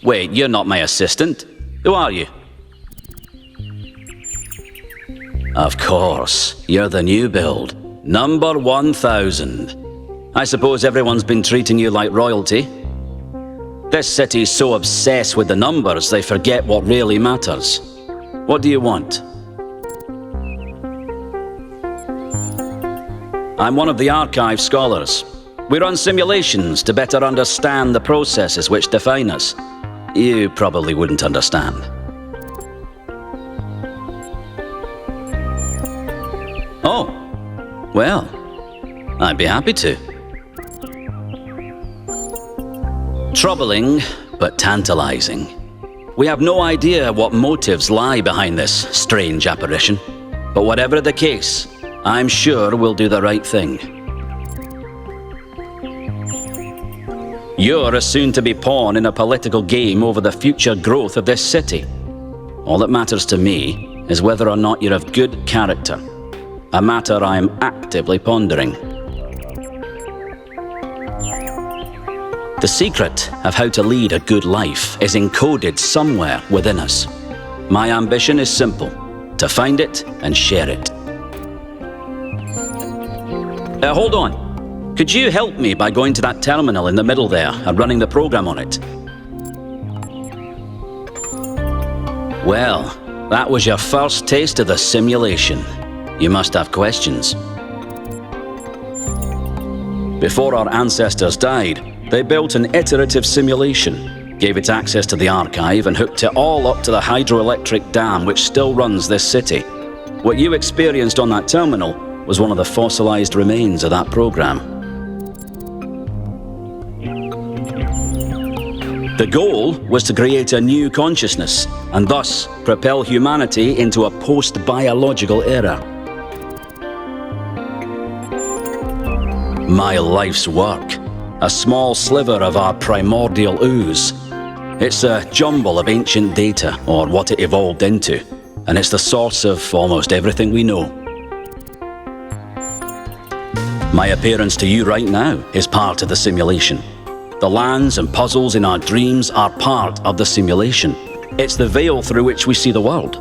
Wait, you're not my assistant. Who are you? Of course, you're the new build. Number 1000. I suppose everyone's been treating you like royalty. This city's so obsessed with the numbers they forget what really matters. What do you want? I'm one of the archive scholars. We run simulations to better understand the processes which define us. You probably wouldn't understand. Oh, well, I'd be happy to. Troubling, but tantalizing. We have no idea what motives lie behind this strange apparition. But whatever the case, I'm sure we'll do the right thing. You're a soon-to-be pawn in a political game over the future growth of this city. All that matters to me is whether or not you're of good character. A matter I am actively pondering. The secret of how to lead a good life is encoded somewhere within us. My ambition is simple: to find it and share it. Hold on. Could you help me by going to that terminal in the middle there and running the program on it? Well, that was your first taste of the simulation. You must have questions. Before our ancestors died, they built an iterative simulation, gave it access to the archive, and hooked it all up to the hydroelectric dam which still runs this city. What you experienced on that terminal was one of the fossilized remains of that program. The goal was to create a new consciousness and thus propel humanity into a post-biological era. My life's work, a small sliver of our primordial ooze. It's a jumble of ancient data, or what it evolved into, and it's the source of almost everything we know. My appearance to you right now is part of the simulation. The lands and puzzles in our dreams are part of the simulation. It's the veil through which we see the world.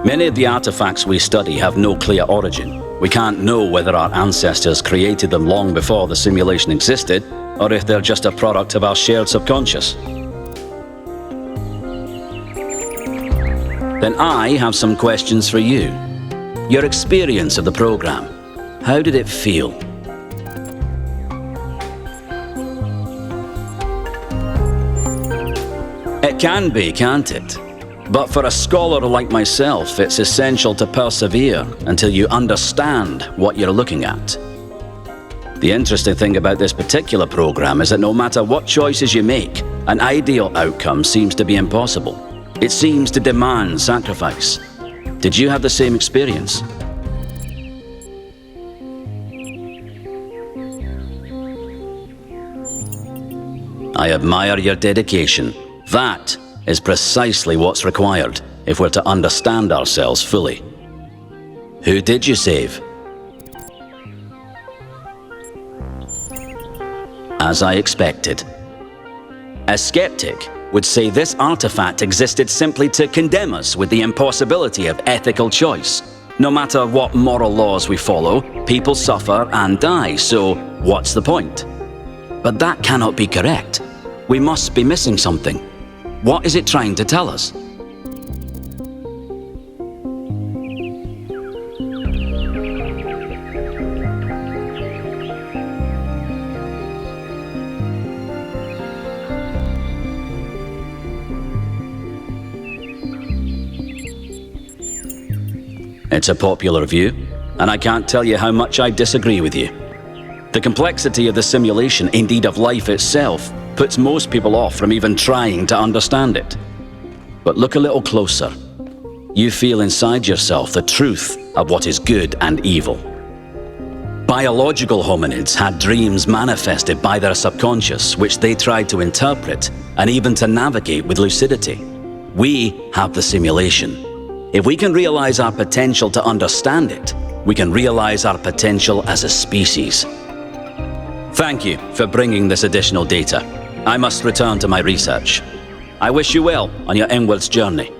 Many of the artifacts we study have no clear origin. We can't know whether our ancestors created them long before the simulation existed, or if they're just a product of our shared subconscious. Then I have some questions for you. Your experience of the program. How did it feel? It can be, can't it? But for a scholar like myself, it's essential to persevere until you understand what you're looking at. The interesting thing about this particular program is that no matter what choices you make, an ideal outcome seems to be impossible. It seems to demand sacrifice. Did you have the same experience? I admire your dedication. That is precisely what's required if we're to understand ourselves fully. Who did you save? As I expected. A skeptic would say this artifact existed simply to condemn us with the impossibility of ethical choice. No matter what moral laws we follow, people suffer and die, so what's the point? But that cannot be correct. We must be missing something. What is it trying to tell us? It's a popular view, and I can't tell you how much I disagree with you. The complexity of the simulation, indeed of life itself, puts most people off from even trying to understand it. But look a little closer. You feel inside yourself the truth of what is good and evil. Biological hominids had dreams manifested by their subconscious, which they tried to interpret and even to navigate with lucidity. We have the simulation. If we can realize our potential to understand it, we can realize our potential as a species. Thank you for bringing this additional data. I must return to my research. I wish you well on your inwards journey.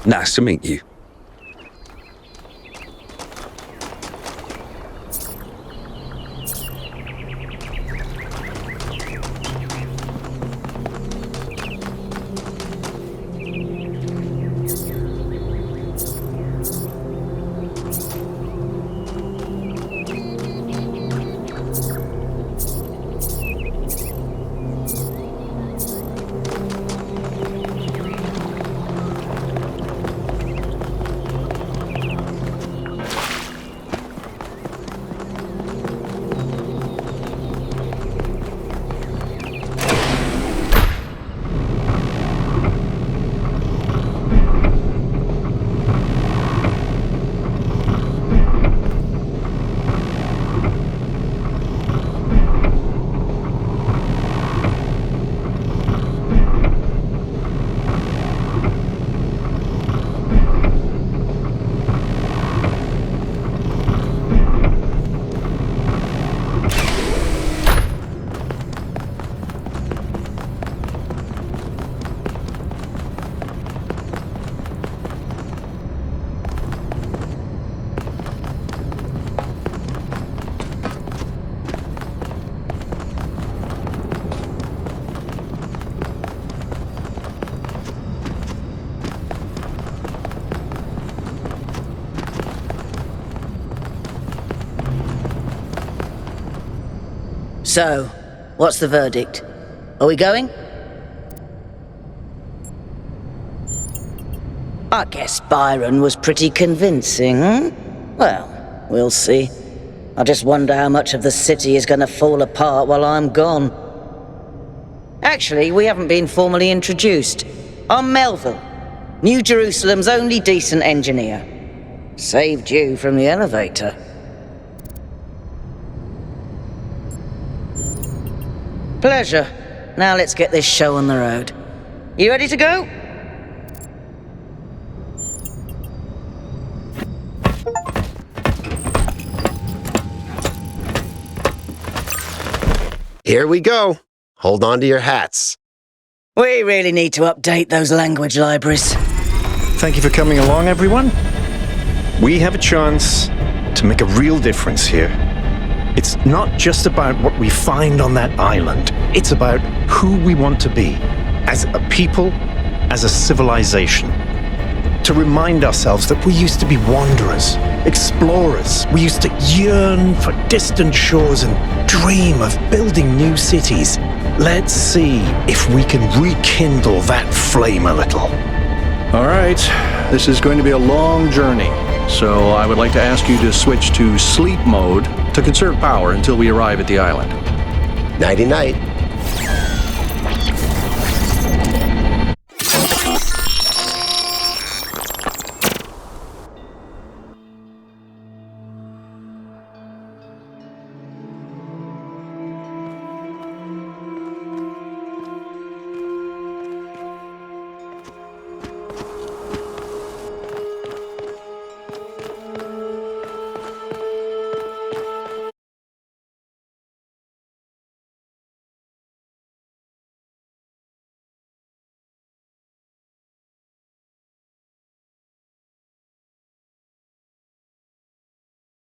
Nice to meet you. So, what's the verdict? Are we going? I guess Byron was pretty convincing, Well, we'll see. I just wonder how much of the city is going to fall apart while I'm gone. Actually, we haven't been formally introduced. I'm Melville, New Jerusalem's only decent engineer. Saved you from the elevator. Pleasure. Now let's get this show on the road. You ready to go? Here we go. Hold on to your hats. We really need to update those language libraries. Thank you for coming along, everyone. We have a chance to make a real difference here. It's not just about what we find on that island. It's about who we want to be, as a people, as a civilization. To remind ourselves that we used to be wanderers, explorers. We used to yearn for distant shores and dream of building new cities. Let's see if we can rekindle that flame a little. All right, this is going to be a long journey, so I would like to ask you to switch to sleep mode to conserve power until we arrive at the island. Nighty-night.